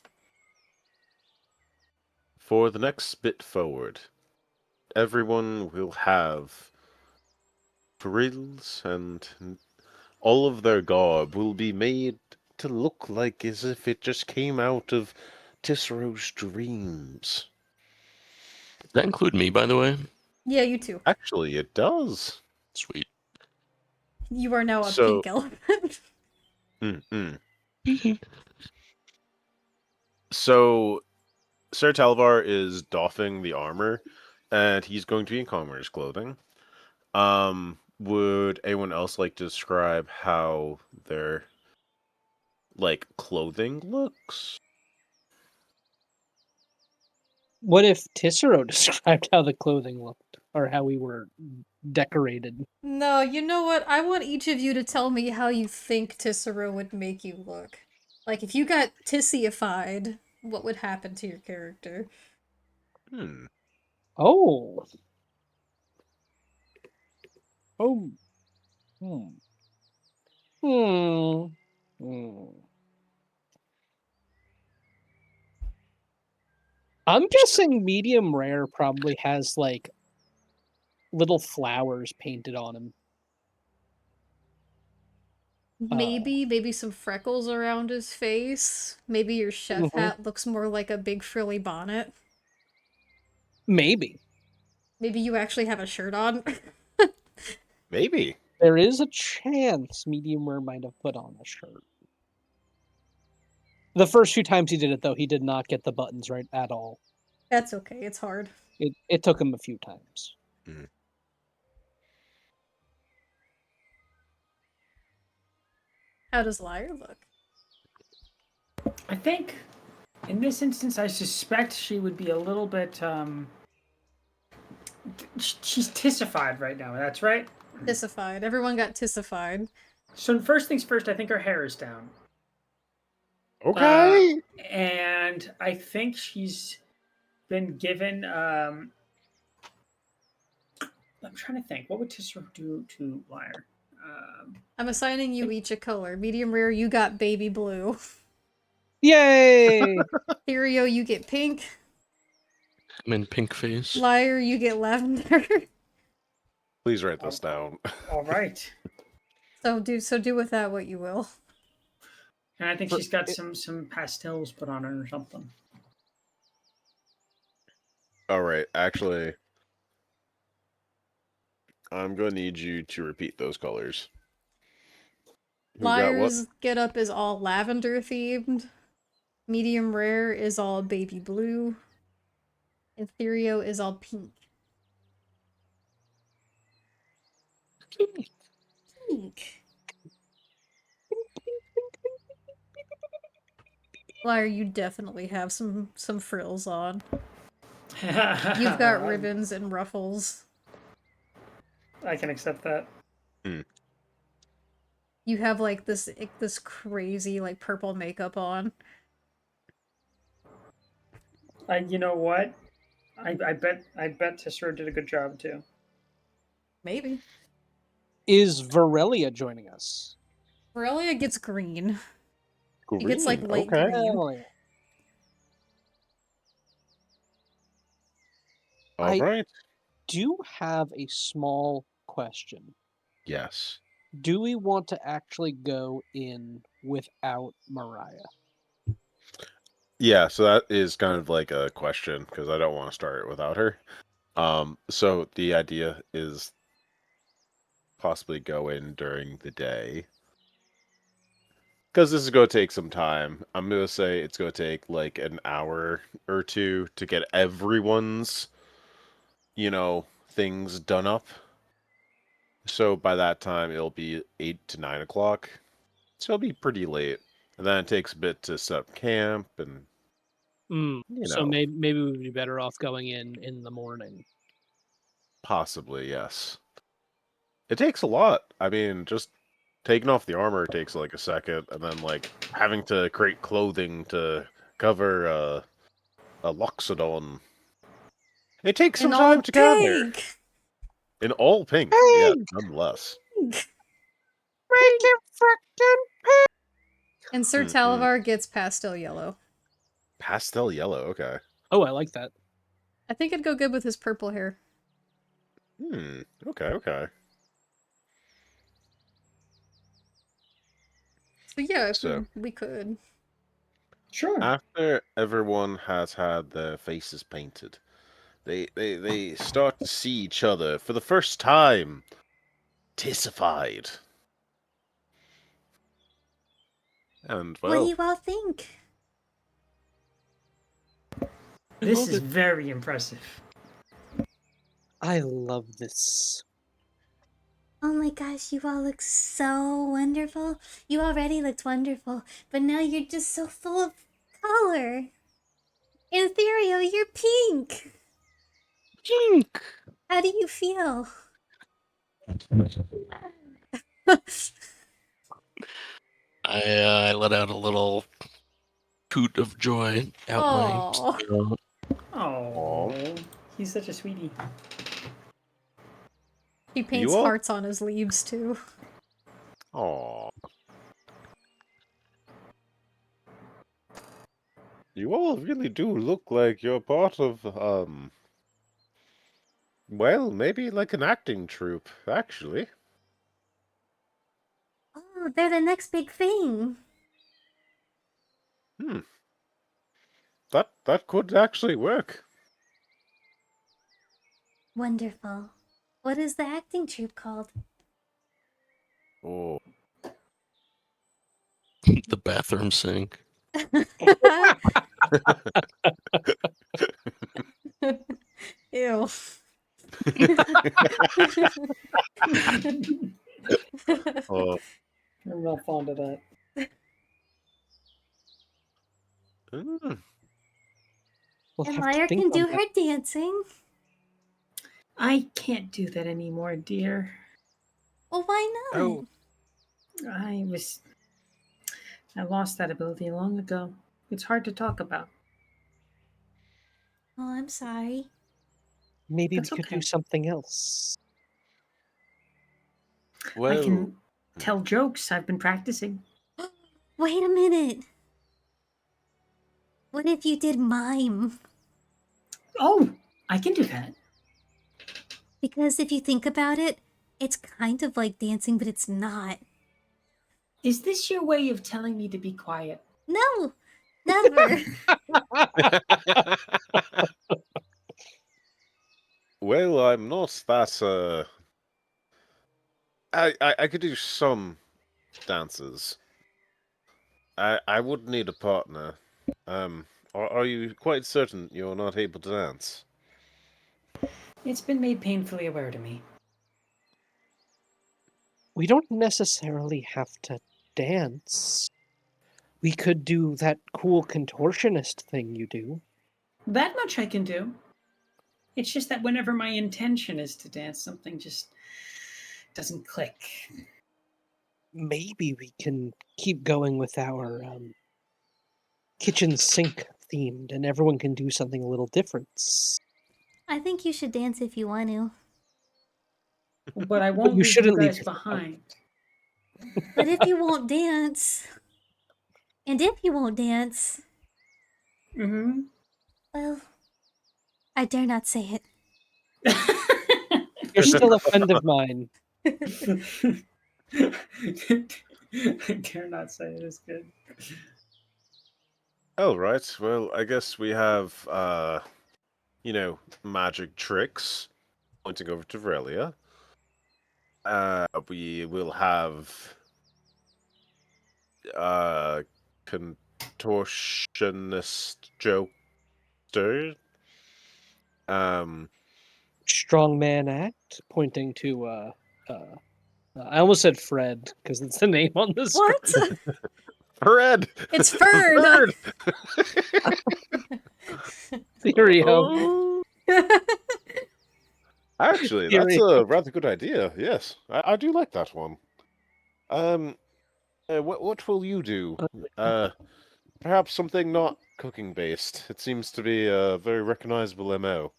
for the next bit forward, everyone will have frills, and all of their garb will be made to look like as if it just came out of Tisro's dreams. Does that include me, by the way? Yeah, you too. Actually, it does. Sweet. You are now a So- pink elephant. So, Sir Talvar is doffing the armor, and he's going to be in commoner's clothing. Would anyone else like to describe how their clothing looks? What if Tisero described how the clothing looked, or how we were decorated? No, you know what? I want each of you to tell me how you think Tissero would make you look. Like, if you got Tissiified, what would happen to your character? Oh. Oh. I'm guessing medium rare probably has like little flowers painted on him. Maybe some freckles around his face. Maybe your chef hat looks more like a big frilly bonnet. Maybe. Maybe you actually have a shirt on. Maybe. There is a chance medium rare might have put on a shirt. The first few times he did it, though, he did not get the buttons right at all. That's okay, it's hard. It took him a few times. How does Lyre look? I think, in this instance, I suspect she would be a little bit, she's tissified right now, that's right? Tissified. Everyone got tissified. So first things first, I think her hair is down. Okay. And I think she's been given, I'm trying to think, what would Tissero do to Lyre? I'm assigning you each a color. Medium rare, you got baby blue. Yay! Therio, you get pink. I'm in pink face. Lyre, you get lavender. Please write this down. All right. So do with that what you will. And I think she's got some pastels put on her or something. All right, actually, I'm going to need you to repeat those colors. Lyre's getup is all lavender themed. Medium rare is all baby blue. Ethereal is all pink. Pink. Liar, you definitely have some frills on. You've got ribbons and ruffles. I can accept that. You have like this crazy like purple makeup on. You know what? I bet Tessera did a good job too. Maybe. Is Varelia joining us? Varelia gets green. Green. She gets like light okay. green. Oh, yeah. All right. Do have a small question. Yes. Do we want to actually go in without Mariah? Yeah, so that is kind of like a question because I don't want to start it without her. So the idea is possibly go in during the day. Because this is going to take some time. I'm going to say it's going to take like an hour or two to get everyone's, things done up. So by that time, it'll be 8 to 9 o'clock. So it'll be pretty late. And then it takes a bit to set up camp and, So maybe we would be better off going in the morning. Possibly, yes. It takes a lot. I mean, just taking off the armor takes like a second, and then like having to create clothing to cover a loxodon. It takes some time to gather. In all pink, yeah, nonetheless. Make it frickin' pink! And Sir Talavar gets pastel yellow. Pastel yellow, okay. Oh, I like that. I think it'd go good with his purple hair. Okay. So yeah, we could. Sure. After everyone has had their faces painted, they start to see each other for the first time. Tissified. And well, what do you all think? This is very impressive. I love this. Oh my gosh, you all look so wonderful. You already looked wonderful, but now you're just so full of color. Ethereal, you're pink. Pink. How do you feel? I let out a little toot of joy out my throat. Oh, he's such a sweetie. He paints hearts on his leaves too. Aww. You all really do look like you're part of, well, maybe like an acting troupe, actually. Oh, they're the next big thing. That could actually work. Wonderful. What is the acting troupe called? Oh. The bathroom sink. Ew. I'm not fond of that. And Lyre can do her dancing. I can't do that anymore, dear. Well, why not? Oh. I lost that ability long ago. It's hard to talk about. Oh, I'm sorry. Maybe That's we could okay. do something else. Well, I can tell jokes. I've been practicing. Wait a minute. What if you did mime? Oh, I can do that. Because if you think about it, it's kind of like dancing, but it's not. Is this your way of telling me to be quiet? No, never. well, I'm not that, I could do some dances. I would need a partner. Are you quite certain you're not able to dance? It's been made painfully aware to me. We don't necessarily have to dance. We could do that cool contortionist thing you do. That much I can do. It's just that whenever my intention is to dance, something just doesn't click. Maybe we can keep going with our kitchen sink themed, and everyone can do something a little different. I think you should dance if you want to. But I won't you leave you shouldn't leave guys yourself behind. But if you won't dance, and if you won't dance, Mm-hmm. well, I dare not say it. You're still a friend of mine. I dare not say it is good. Oh, right. Well, I guess we have, magic tricks. Pointing over to Vrelia. We will have, contortionist jokester. Strongman act, pointing to I almost said Fred because it's the name on the What? screen. Fred! It's Ferd! Theory Oh. Actually, that's a rather good idea. Yes, I do like that one. What will you do? Perhaps something not cooking based. It seems to be a very recognizable MO.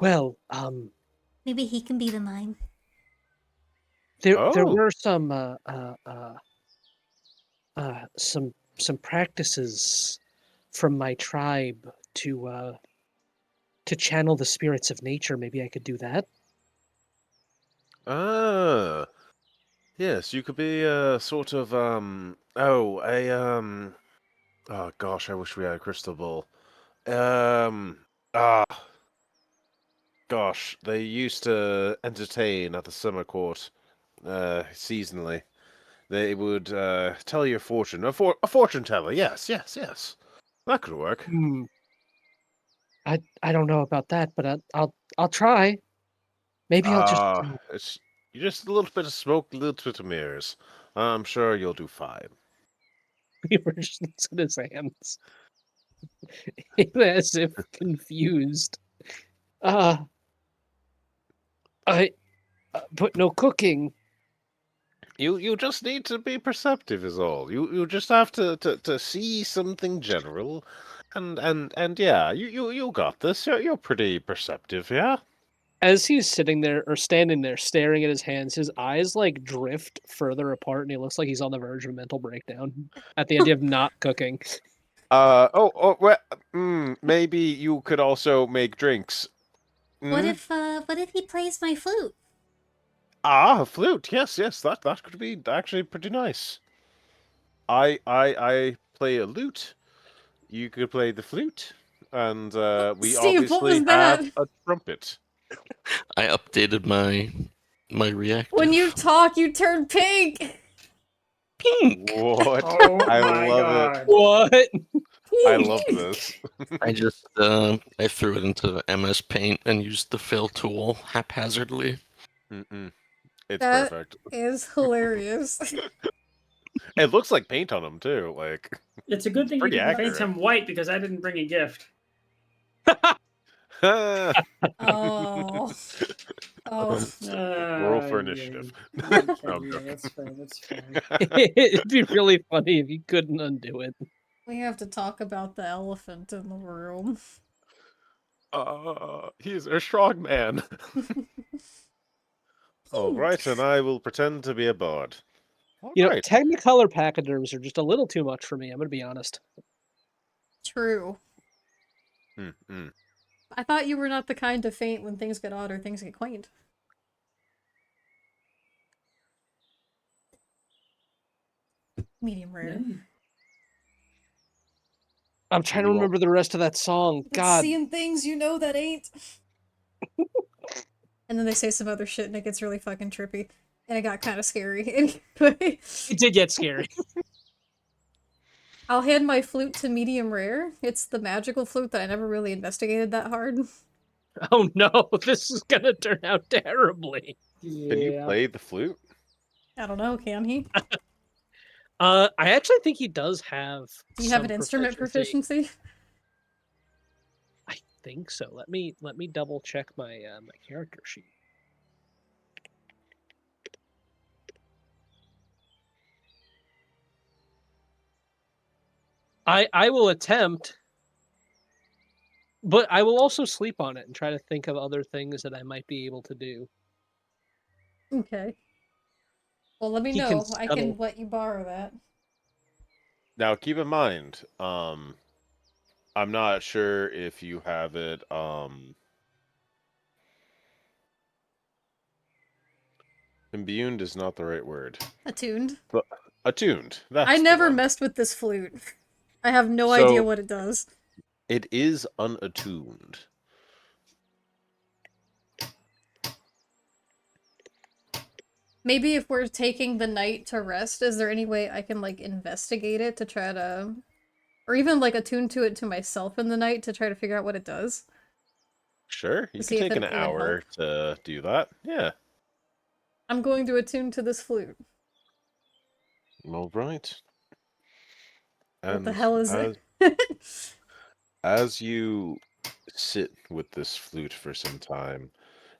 Well, Maybe he can be the mime. there Oh. were some practices from my tribe to channel the spirits of nature. Maybe I could do that. Ah, yes, you could be a sort of oh gosh, I wish we had a crystal ball. Ah, gosh, they used to entertain at the summer court, seasonally. They would tell your fortune. A fortune teller. Yes. That could work. I don't know about that, but I'll try. Maybe I'll just. You just a little bit of smoke, a little bit of mirrors. I'm sure you'll do fine. Beaver just looks at his hands, as if confused. But no cooking. You just need to be perceptive is all. You just have to see something general, and yeah, you got this. You're pretty perceptive, yeah. As he's sitting there or standing there staring at his hands, his eyes like drift further apart, and he looks like he's on the verge of a mental breakdown at the idea of not cooking. Maybe you could also make drinks. What if he plays my flute? Ah, a flute. Yes, that could be actually pretty nice. I play a lute. You could play the flute, and we Steve, what obviously was that? have a trumpet. I updated my reactor. When you talk, you turn pink! Pink! What? Oh I my love god. it. What? I love this. I just I threw it into MS Paint and used the fill tool haphazardly. It's That perfect. is hilarious. It looks like paint on him too. Like It's a good thing you pretty didn't paint accurate. him white because I didn't bring a gift. Oh. Oh. Roll for initiative. Yeah, No, I'm yeah, joking. that's fair. That's fair. It'd be really funny if you couldn't undo it. We have to talk about the elephant in the room. He's a strong man. All right, and I will pretend to be a bard. All You know, right. Technicolor pachyderms are just a little too much for me. I'm gonna be honest. True. I thought you were not the kind to faint when things get odd or things get quaint. Medium rare. Yeah. I'm trying to remember the rest of that song. It's God. seeing things you know that ain't. And then they say some other shit and it gets really fucking trippy. And it got kind of scary. Anyway. It did get scary. I'll hand my flute to medium rare. It's the magical flute that I never really investigated that hard. Oh no, this is gonna turn out terribly. Yeah. Can you play the flute? I don't know, can he? I actually think he does have. Do you have an some instrument proficiency? I think so. Let me double check my my character sheet. I will attempt, but I will also sleep on it and try to think of other things that I might be able to do. Okay. Well, let me He can know. I scuttle. can let you borrow that. Now, keep in mind, I'm not sure if you have it, imbued is not the right word. Attuned. But attuned. That's I the never one. messed with this flute. I have no So- idea what it does. It is unattuned. Maybe if we're taking the night to rest, is there any way I can, like, investigate it to try to... Or even, like, attune to it to myself in the night to try to figure out what it does? Sure, you To can see if take an it would hour help. to do that. Yeah. I'm going to attune to this flute. All right. What the And hell is it? as you sit with this flute for some time,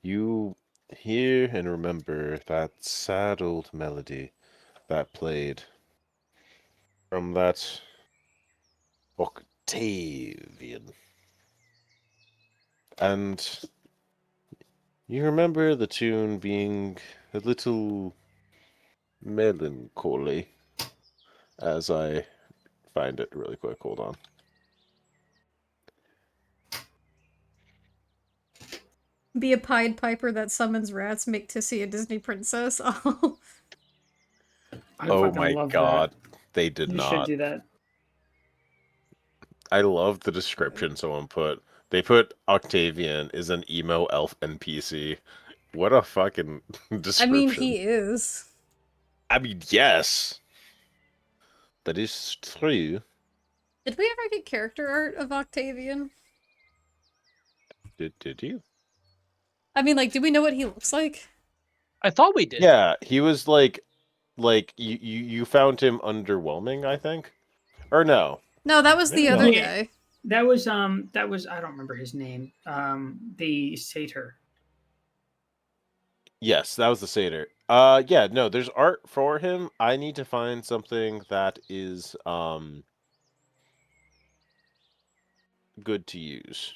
you hear and remember that sad old melody that played from that Octavian. And you remember the tune being a little melancholy. As I find it really quick, hold on. Be a Pied Piper that summons rats, make Tissy a Disney princess. Oh. I Oh fucking my love god, that. they did You should not. do that. I love the description someone put. They put Octavian is an emo elf NPC. What a fucking description. I mean, he is. I mean, yes. That is true. Did we ever get character art of Octavian? Did you? I mean, like, do we know what he looks like? I thought we did. Yeah, he was like you found him underwhelming, I think. Or no. No, that was the Maybe other not. Yeah. guy. That was I don't remember his name. The satyr. Yes, that was the satyr. Yeah, no, there's art for him. I need to find something that is good to use.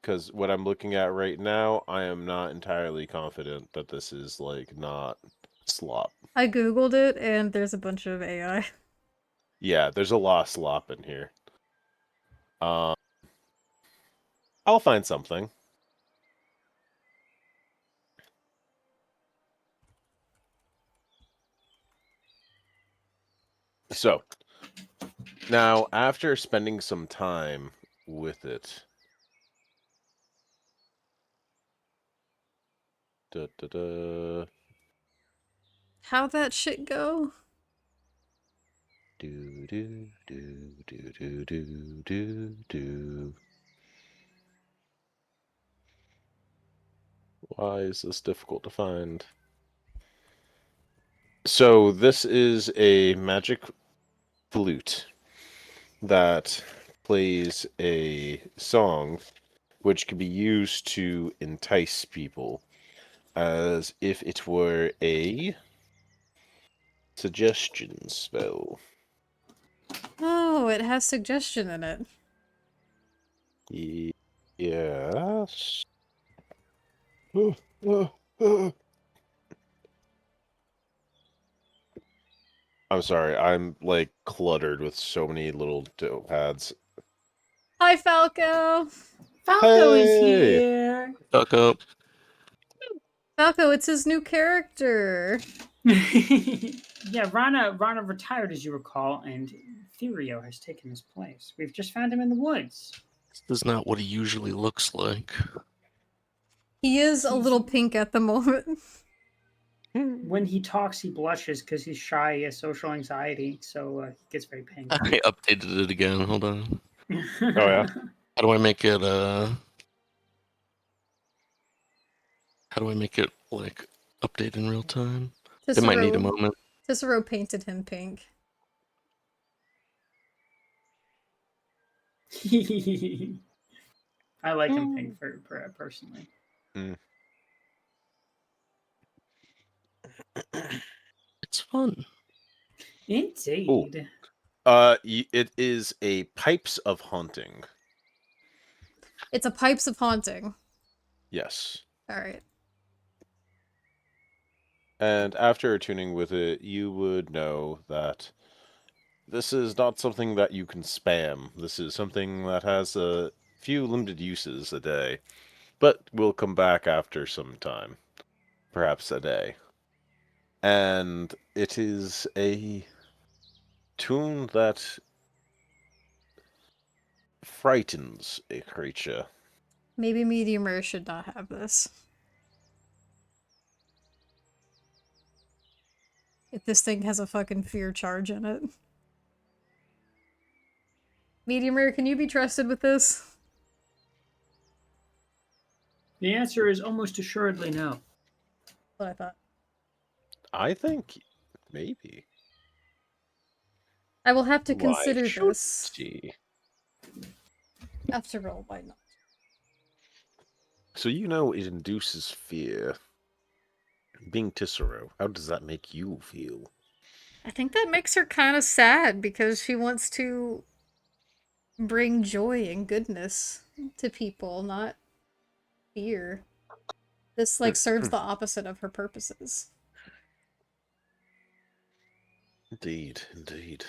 Because what I'm looking at right now, I am not entirely confident that this is like not slop. I googled it, and there's a bunch of AI. Yeah, there's a lot of slop in here. I'll find something. So, now after spending some time with it, How'd that shit go? do do do do do do do do. Why is this difficult to find? So this is a magic flute that plays a song which can be used to entice people as if it were a suggestion spell. Oh, it has suggestion in it. Yes. I'm sorry, I'm like cluttered with so many little notepads. Hi, Falco! Falco is Hey! here. Fuck up. Falco, it's his new character. Yeah, Rana retired, as you recall, and Therio has taken his place. We've just found him in the woods. This is not what he usually looks like. He is a little pink at the moment. when he talks, he blushes because he's shy. He has social anxiety, so he gets very painful. I updated it again. Hold on. Oh yeah. How do I make it? How do I make it like update in real time? It might need a moment. Cicero painted him pink. I like him pink for personally. It's fun. Indeed. It is a Pipes of Haunting. It's a Pipes of Haunting. Yes. All right. And after tuning with it, you would know that this is not something that you can spam. This is something that has a few limited uses a day, but will come back after some time, perhaps a day. And it is a tune that frightens a creature. Maybe medium rare should not have this. If this thing has a fucking fear charge in it. Medium rare, can you be trusted with this? The answer is almost assuredly no. What I thought. I think maybe. I will have to consider should this. she? After all, why not? So you know it induces fear. Being Cicero, how does that make you feel? I think that makes her kind of sad because she wants to bring joy and goodness to people, not fear. This like serves the opposite of her purposes. Indeed, indeed.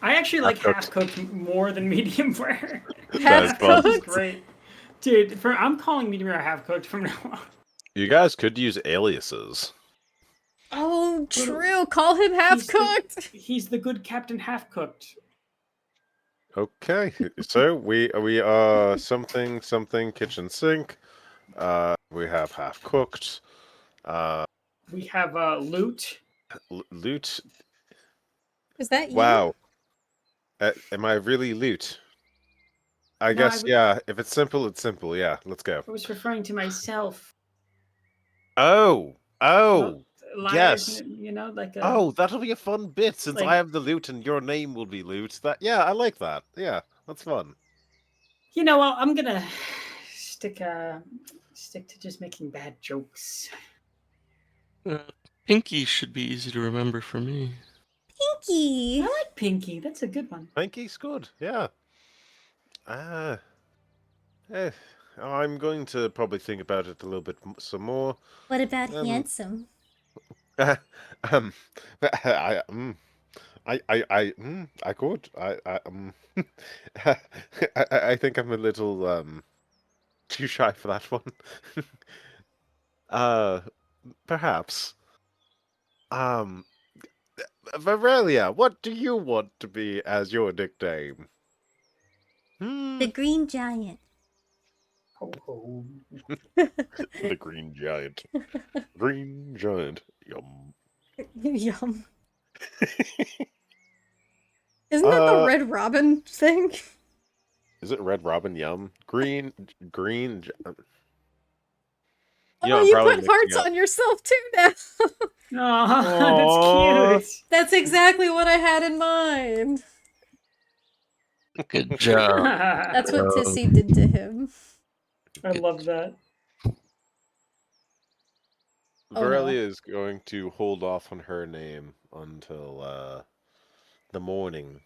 I actually like half-cooked more than medium rare. Half-cooked is great. Dude, I'm calling medium rare half-cooked from now on. You guys could use aliases. Oh, true. Call him half-cooked. He's the good Captain Half-Cooked. Okay, so we are something kitchen sink. We have half-cooked. We have loot. Loot. Is that you? Wow. Am I really loot? I guess, yeah. If it's simple, it's simple. Yeah, let's go. I was referring to myself. Oh, Liars, yes. You know, like Oh, that'll be a fun bit since like, I have the loot and your name will be loot. Yeah, I like that. Yeah, that's fun. You know, well, I'm gonna stick to just making bad jokes. Pinky should be easy to remember for me. Pinky! I like Pinky. That's a good one. Pinky's good. Yeah. I'm going to probably think about it a little bit some more. What about handsome? I could. I think I'm a little too shy for that one. Perhaps. Varelia, what do you want to be as your nickname? The Green Giant. Ho ho. The Green Giant. Green Giant. Yum. Yum. Isn't that the Red Robin thing? Is it Red Robin Yum? Green. Oh, you put hearts on yourself too now. Oh, that's cute. That's exactly what I had in mind. Good job. That's what Tissy did to him. I love that. Varelia is going to hold off on her name until the morning.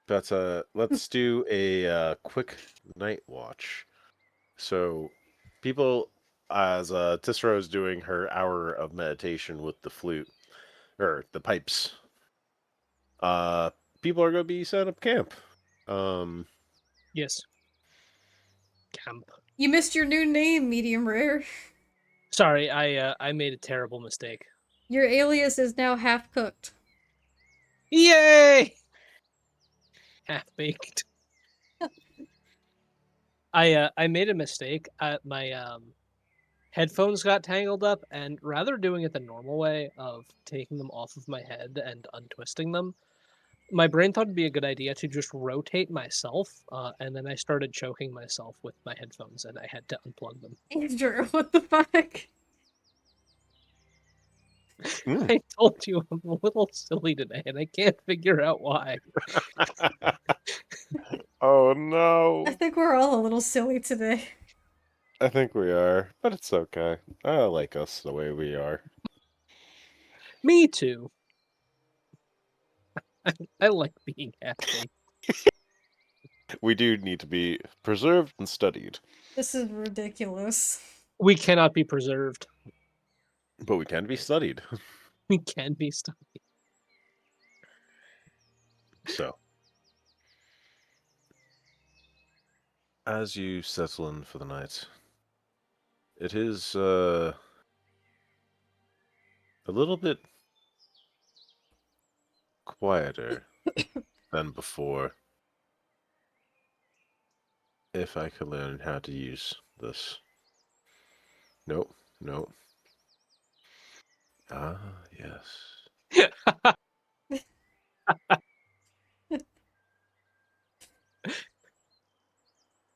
But let's do a quick night watch. So, people, as Tisra is doing her hour of meditation with the flute, or the pipes, people are going to be setting up camp. Yes. Camp. You missed your new name, medium rare. Sorry, I made a terrible mistake. Your alias is now half cooked. Yay! Half baked. I made a mistake. My headphones got tangled up, and rather doing it the normal way of taking them off of my head and untwisting them, my brain thought it'd be a good idea to just rotate myself, and then I started choking myself with my headphones, and I had to unplug them. Andrew, what the fuck? I told you I'm a little silly today, and I can't figure out why. Oh no! I think we're all a little silly today. I think we are, but it's okay. I like us the way we are. Me too. I like being happy. We do need to be preserved and studied. This is ridiculous. We cannot be preserved. But we can be studied. We can be studied. So, as you settle in for the night, it is a little bit quieter than before. If I could learn how to use this. Nope, nope. Ah, yes.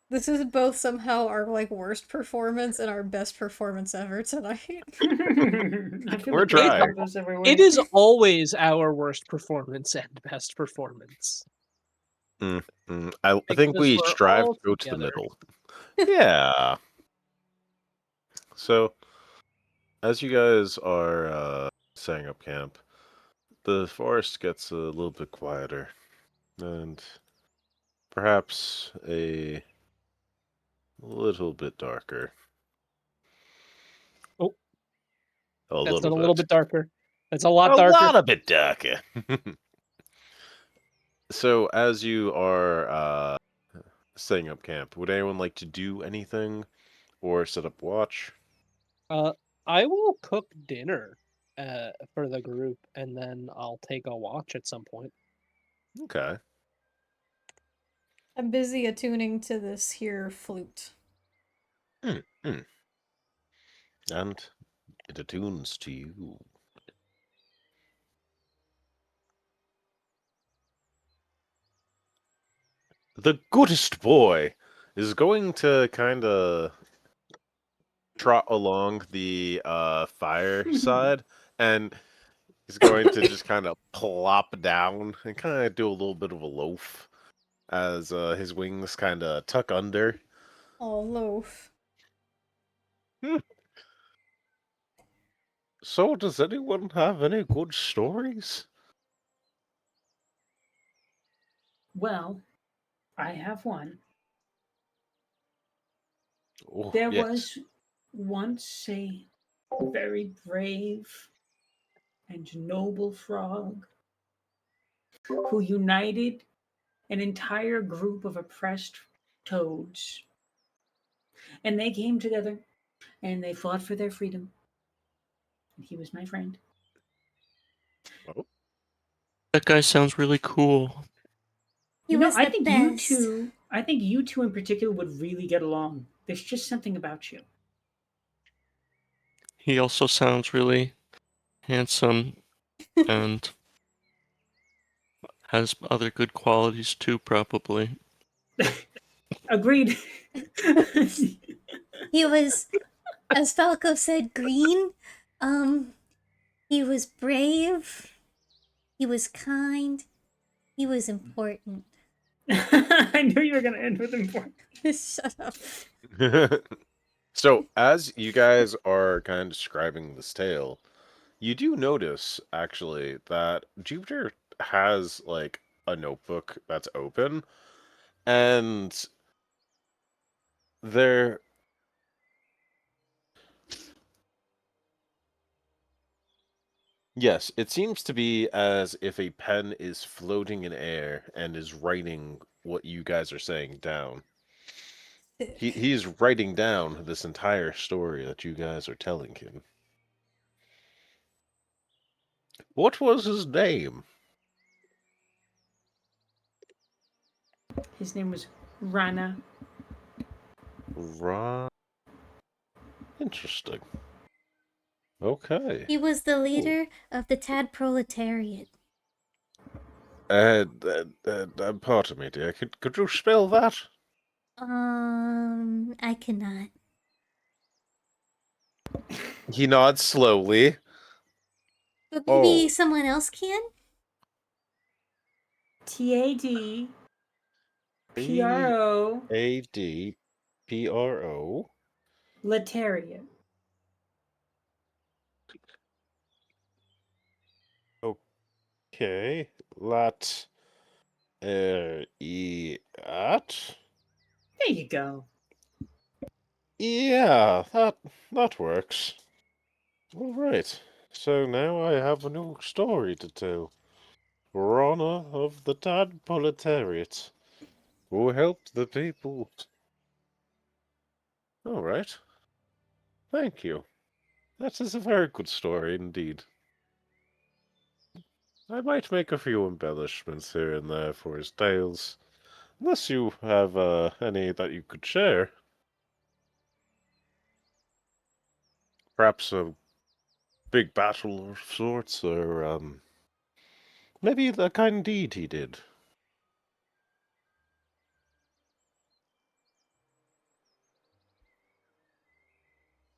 This is both somehow our like worst performance and our best performance ever tonight. We're trying. It is always our worst performance and best performance. I think we we're strive all to go to the together. middle. Yeah. So, as you guys are setting up camp, the forest gets a little bit quieter, and perhaps a little bit darker. Oh, A that's little not a bit. little bit darker. That's a lot A darker. lot a bit darker. So, as you are setting up camp, would anyone like to do anything or set up watch? I will cook dinner for the group, and then I'll take a watch at some point. Okay. I'm busy attuning to this here flute. And it attunes to you. The goodest boy is going to kind of trot along the fire side, and he's going to just kind of plop down and kind of do a little bit of a loaf as his wings kind of tuck under. Oh, loaf. So, does anyone have any good stories? Well, I have one. Oh, There yes. was once a very brave and noble frog who united an entire group of oppressed toads. And they came together and they fought for their freedom. And he was my friend. Oh. That guy sounds really cool. He You know, was I the think best. I think you two in particular would really get along. There's just something about you. He also sounds really handsome and has other good qualities too, probably. Agreed. He was, as Falco said, green. He was brave. He was kind. He was important. I knew you were going to end with important. Shut up. So, as you guys are kind of describing this tale, you do notice, actually, that Jupiter has, like, a notebook that's open, and there... Yes, it seems to be as if a pen is floating in air and is writing what you guys are saying down. He's writing down this entire story that you guys are telling him. What was his name? His name was Rana. Ra... Interesting. Okay. He was the leader of the Tad proletariat. Pardon me, dear. Could you spell that? I cannot. He nods slowly. But maybe someone else can? TAD PRO ADPRO. Letariat. Okay. Lat. At. There you go. Yeah, that works. All right. So now I have a new story to tell. Rana of the Tad Proletariat, who helped the people. All right. Thank you. That is a very good story indeed. I might make a few embellishments here and there for his tales, unless you have any that you could share. Perhaps a big battle of sorts, or maybe the kind deed he did.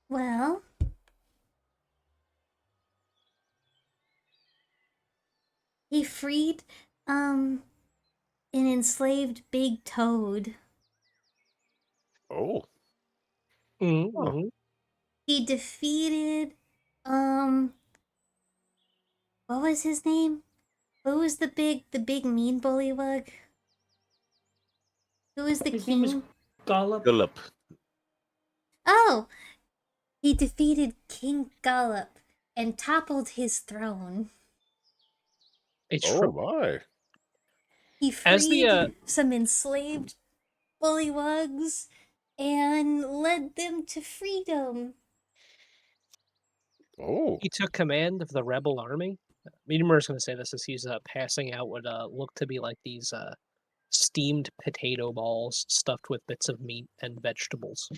Well, he freed, an enslaved big toad. Oh. Mm-hmm. He defeated, what was his name? Who was the big mean bullywug? Who was the His king? name is Gollop. Philip. Oh! He defeated King Gollop and toppled his throne. Oh my. He As the freed some enslaved bullywugs and led them to freedom. Oh. he took command of the rebel army. Mediumur's going to say this as he's passing out what look to be like these steamed potato balls stuffed with bits of meat and vegetables.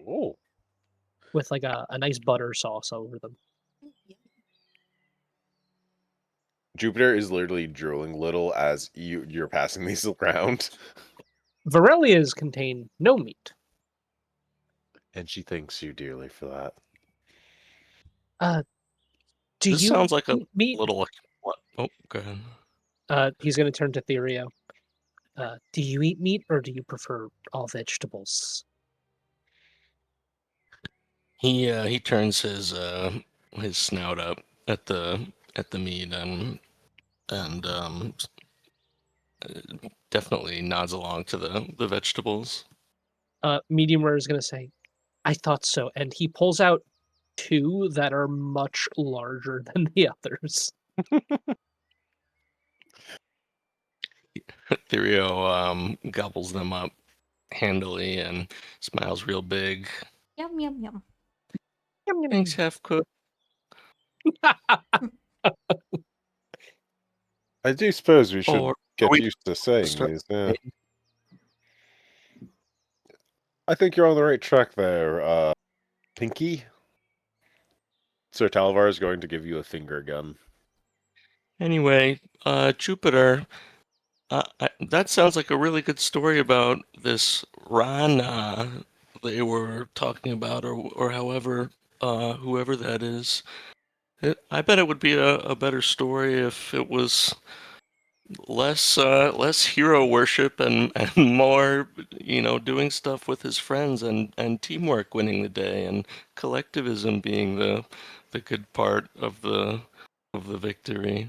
Oh. With like a nice butter sauce over them. Jupiter is literally drooling little as you're passing these around. Varelias contain no meat. And she thanks you dearly for that. Do This you sounds like a eat meat? little. What? Oh, go ahead. He's going to turn to Therio. Do you eat meat or do you prefer all vegetables? He turns his snout up at the meat and definitely nods along to the vegetables. Medium rare is going to say, I thought so. And he pulls out two that are much larger than the others. Therio gobbles them up handily and smiles real big. Yum, yum, yum. Yum, yum, Thanks, yum. half cook. I do suppose we should Or get we- used to saying these. Yeah. I think you're on the right track there, Pinky. Sir Talvar is going to give you a finger gun. Anyway, Jupiter, that sounds like a really good story about this Rana they were talking about, or however, whoever that is. I bet it would be a better story if it was less hero worship and more, doing stuff with his friends and teamwork winning the day and collectivism being the good part of the victory.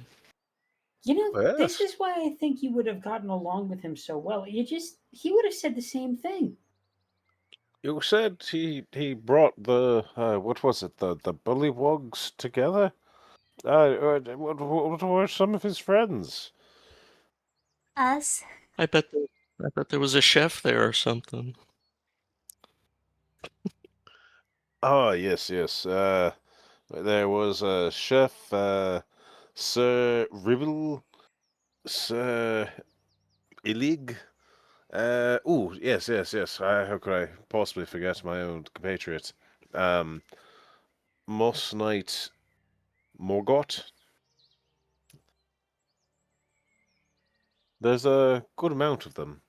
You know, this Yes. is why I think you would have gotten along with him so well. He would have said the same thing. You said he brought the what was it, the bullywugs together? What were some of his friends? Us. I bet there was a chef there or something. Oh yes. There was a chef, Sir Ribble, Sir Illig, Yes. How could I possibly forget my own compatriot? Moss Knight Morgott. There's a good amount of them.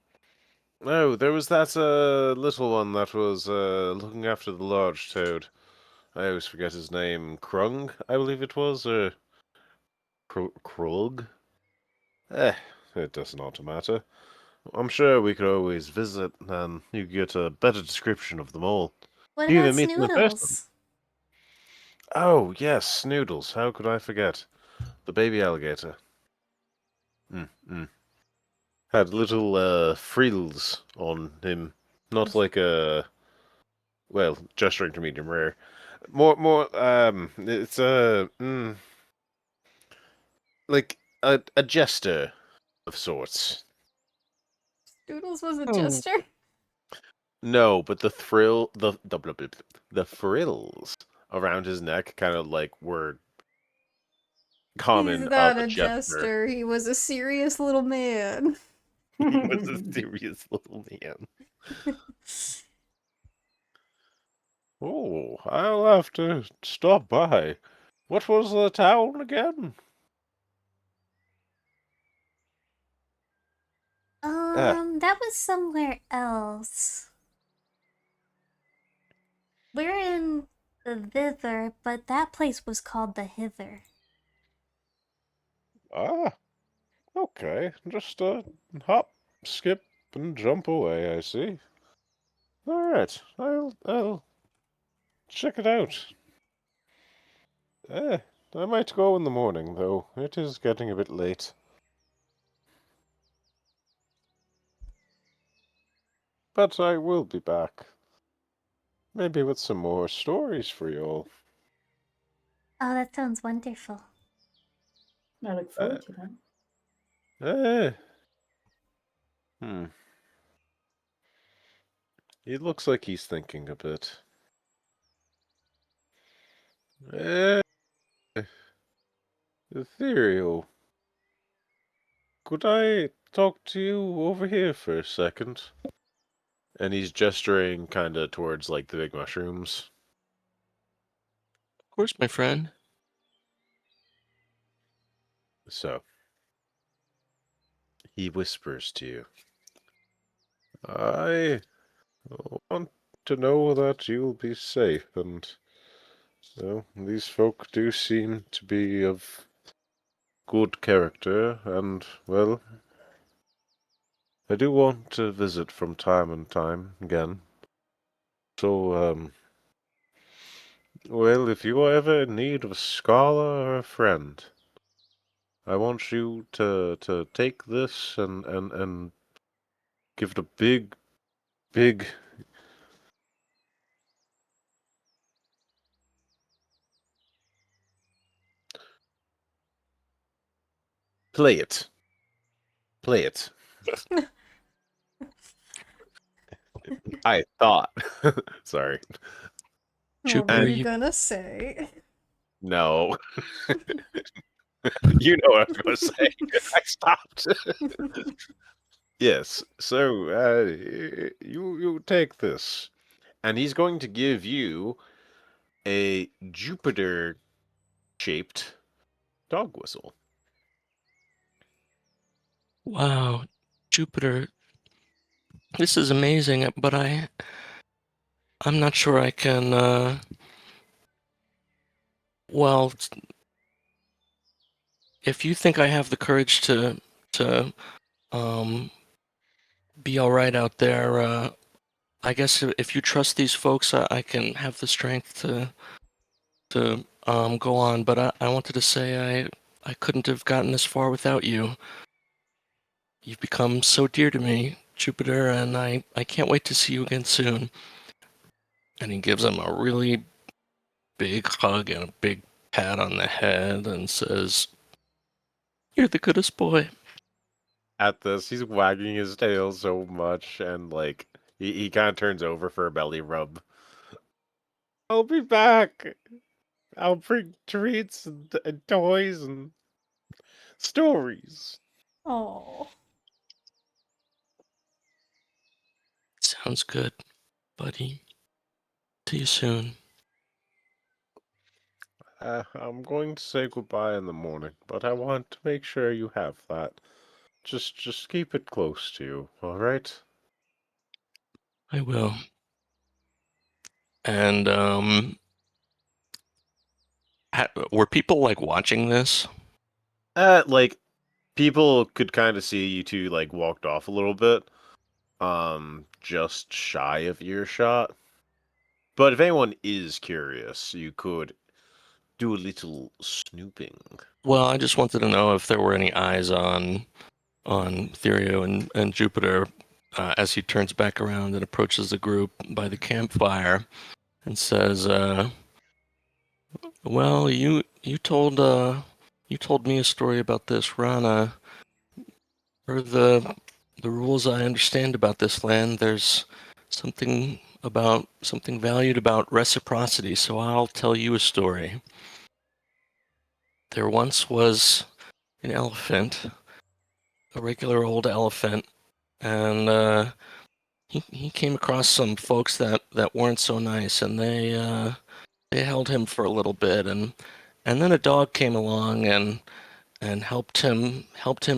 Oh, there was that little one that was looking after the large toad. I always forget his name. Krung, I believe it was, or Krug? It does not matter. I'm sure we could always visit and you get a better description of them all. What You about even meet them in person. Snoodles? Oh, yes, Snoodles. How could I forget? The baby alligator. Had little frills on him. Not like a... Well, gesturing to medium rare. It's like a jester of sorts. Doodles was a jester? No, but the frills around his neck kind of like were common He's of not a a jester. jester. He was a serious little man. He was a serious little man. Oh, I'll have to stop by. What was the town again? That was somewhere else. We're in the Thither, but that place was called the Hither. Okay. Just hop, skip, and jump away, I see. Alright, I'll check it out. I might go in the morning, though. It is getting a bit late. But I will be back. Maybe with some more stories for you all. Oh, that sounds wonderful. I look forward to Eh. that. He looks like he's thinking a bit. Ethereal. Could I talk to you over here for a second? And he's gesturing kind of towards, like, the big mushrooms. Of course, my friend. So, he whispers to you. I want to know that you'll be safe, and, well, these folk do seem to be of good character, and, well, I do want to visit from time and time again. So, well, if you are ever in need of a scholar or a friend, I want you to take this and give it a big play it. Play it. I thought. Sorry. What Jupiter, were you gonna say? No. You know what I'm going to say. I stopped. Yes. So, you take this, and he's going to give you a Jupiter-shaped dog whistle. Wow, Jupiter, this is amazing, but I'm not sure I can, well, if you think I have the courage to be all right out there, I guess if you trust these folks, I can have the strength to go on. But I wanted to say I couldn't have gotten this far without you. You've become so dear to me, Jupiter, and I can't wait to see you again soon. And he gives him a really big hug and a big pat on the head and says, "You're the goodest boy." At this, he's wagging his tail so much, and, like, he kind of turns over for a belly rub. I'll be back. I'll bring treats and toys and stories. Oh. Sounds good, buddy. See you soon. I'm going to say goodbye in the morning, but I want to make sure you have that. Just keep it close to you, all right? I will. And were people like watching this? Like people could kind of see you two like walked off a little bit, just shy of earshot. But if anyone is curious, you could do a little snooping. Well, I just wanted to know if there were any eyes on Therio and Jupiter as he turns back around and approaches the group by the campfire and says, "Well, you told me a story about this Rana. For the rules I understand about this land, there's something valued about reciprocity. So I'll tell you a story. There once was an elephant, a regular old elephant, and he came across some folks that weren't so nice, and they held him for a little bit, and then a dog came along and helped him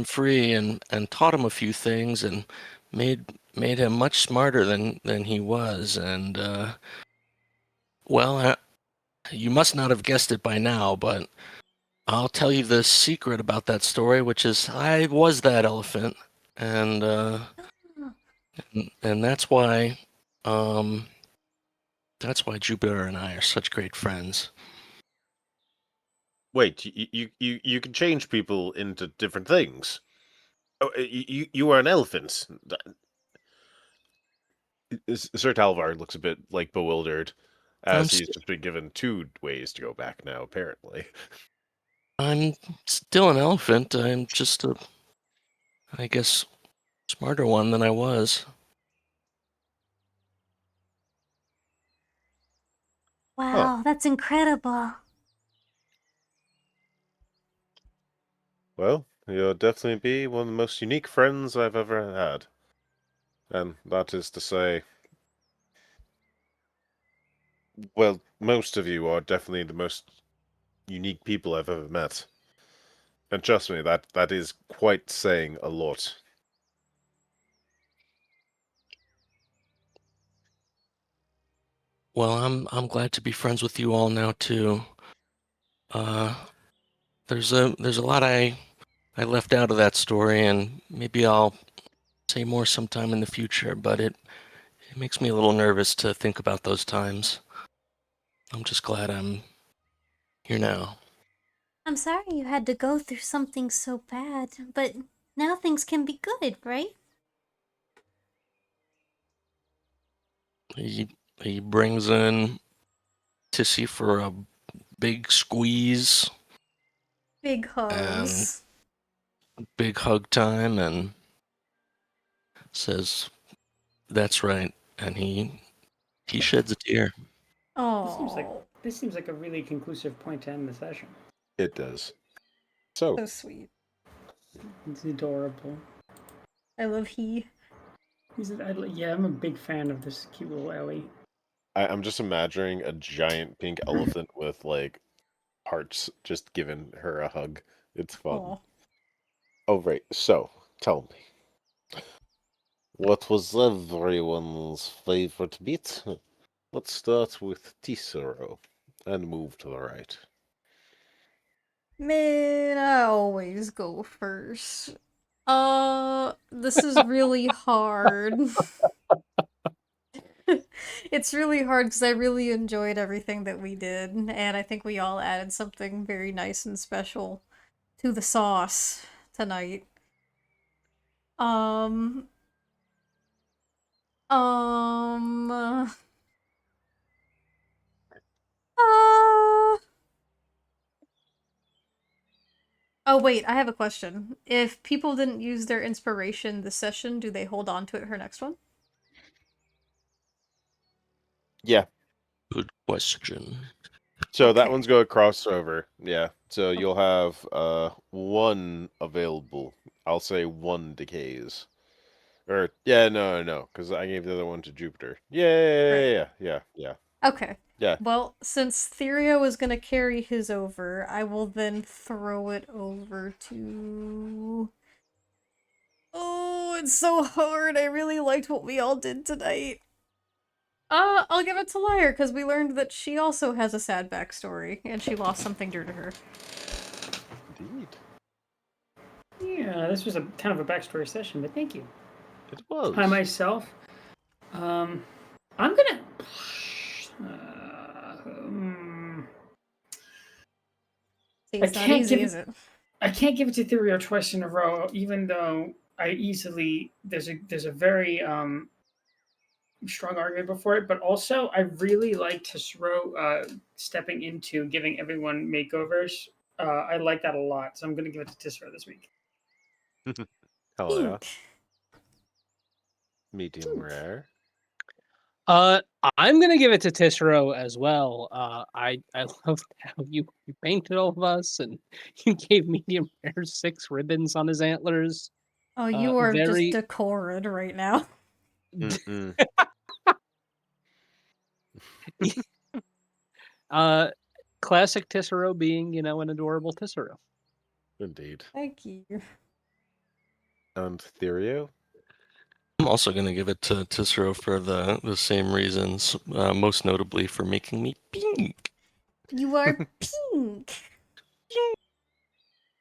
free and taught him a few things and made him much smarter than he was. And well, you must not have guessed it by now, but I'll tell you the secret about that story, which is I was that elephant, and that's why Jupiter and I are such great friends. Wait, you can change people into different things. Oh, you are an elephant. Sir Talvar looks a bit like bewildered, as he's just been given 2 ways to go back now. Apparently, I'm still an elephant. I'm just I guess, smarter one than I was. Wow, that's incredible. well, you'll definitely be one of the most unique friends I've ever had. And that is to say, well, most of you are definitely the most unique people I've ever met. And trust me, that is quite saying a lot. Well, I'm glad to be friends with you all now too. There's a lot I left out of that story, and maybe I'll say more sometime in the future, but it makes me a little nervous to think about those times. I'm just glad I'm here now. I'm sorry you had to go through something so bad, but now things can be good, right? He brings in Tissy for a big squeeze. Big hugs. And big hug time, and says, "That's right." And he sheds a tear. Oh, This seems like a really conclusive point to end the session. It does. So sweet. It's adorable. I love he. Yeah, I'm a big fan of this cute little Ellie. I'm just imagining a giant pink elephant with like hearts just giving her a hug. It's fun. Aww. Oh, right. So, tell me, what was everyone's favorite bit? Let's start with Tisero and move to the right. Man, I always go first. This is really hard. It's really hard because I really enjoyed everything that we did, and I think we all added something very nice and special to the sauce tonight. Um, um, uh, oh wait, I have a question. If people didn't use their inspiration this session, do they hold on to it her next one? Yeah. Good question. So that Okay. one's going to cross over. Yeah. So you'll have 1 available. I'll say 1 decays. Or no, because I gave the other one to Jupiter. Yeah. Okay. Yeah. Well, since Therio is gonna carry his over, I will then throw it over to... Oh, it's so hard. I really liked what we all did tonight. I'll give it to Lyre, because we learned that she also has a sad backstory, and she lost something dear to her. Indeed. Yeah, this was a kind of a backstory session, but thank you. It was. I myself, I'm gonna. See, it's not easy, is it? I can't give it to Therio twice in a row, even though I easily there's a very strong argument before it, but also I really like Tisro stepping into giving everyone makeovers. I like that a lot, so I'm gonna give it to Tisro this week. Hell yeah. Medium rare. I'm gonna give it to Tisro as well. I love how you painted all of us, and you gave medium rare 6 ribbons on his antlers. Oh, you are just decorated right now. Classic Tisro being, an adorable Tisro. Indeed. Thank you. And Therio? I'm also going to give it to Tisro for the same reasons, most notably for making me pink. You are pink.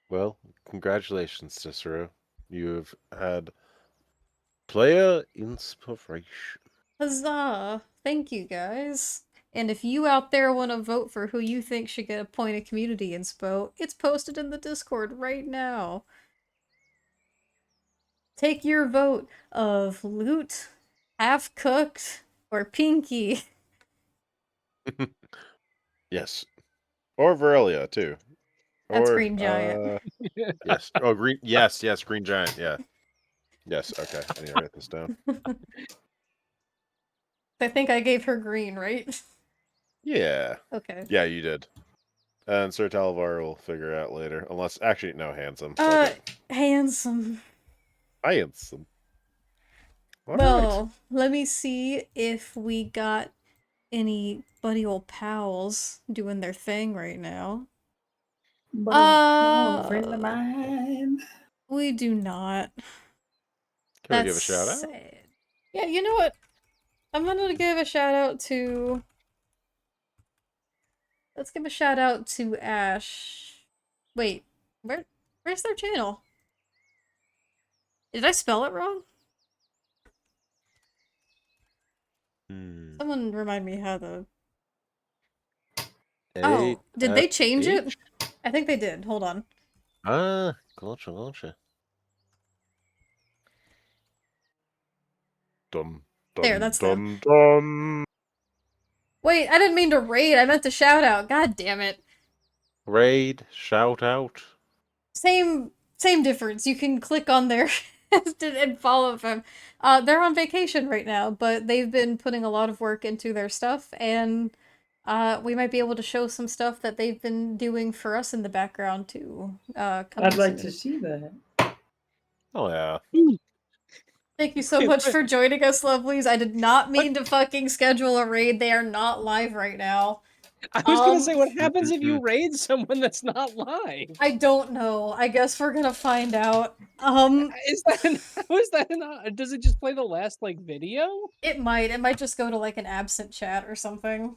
Well, congratulations, Cicero. You've had player inspiration. Huzzah! Thank you, guys. And if you out there want to vote for who you think should get a point of community inspo, it's posted in the Discord right now. Take your vote of Loot, Half Cooked, or Pinky. Yes. Or Verelia, too. That's Green Giant. Yes. Oh, Green. Yes, Green Giant. Yeah. Yes. Okay. I need to write this down. I think I gave her green, right? Yeah. Okay. Yeah, you did. And Sir Talvar will figure out later. Unless, actually, no, handsome. Handsome. Handsome. Well, let me see if we got any buddy old pals doing their thing right now. We do not. Can we give a shout out? Sad. Yeah, you know what? I'm gonna give a shout out to... Let's give a shout out to Ash. Wait, where's their channel? Did I spell it wrong? Someone remind me how the... Oh, did they change it? I think they did. Hold on. Gotcha. Dum, there, that's dum, them. Dum. Wait, I didn't mean to raid. I meant to shout out. God damn it. Raid, shout out. Same difference. You can click on their and follow them. They're on vacation right now, but they've been putting a lot of work into their stuff, and we might be able to show some stuff that they've been doing for us in the background too. I'd like to see that. Oh yeah. Thank you so much for joining us, lovelies. I did not mean to fucking schedule a raid. They are not live right now. I was gonna say, what happens if you raid someone that's not live? I don't know. I guess we're gonna find out. Is that does it just play the last video? It might just go to an absent chat or something.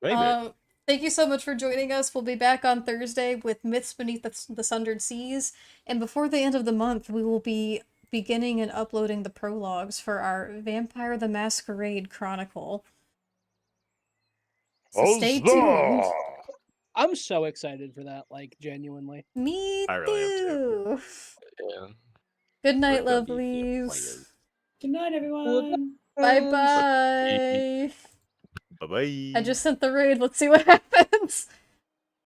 Maybe. Thank you so much for joining us. We'll be back on Thursday with Myths Beneath the Sundered Seas, and before the end of the month, we will be beginning and uploading the prologues for our Vampire the Masquerade Chronicle. So stay tuned. I'm so excited for that, genuinely. Me too. I really am too. Yeah. Good night, lovelies. Good night, everyone. Bye-bye. Bye-bye. I just sent the raid. Let's see what happens.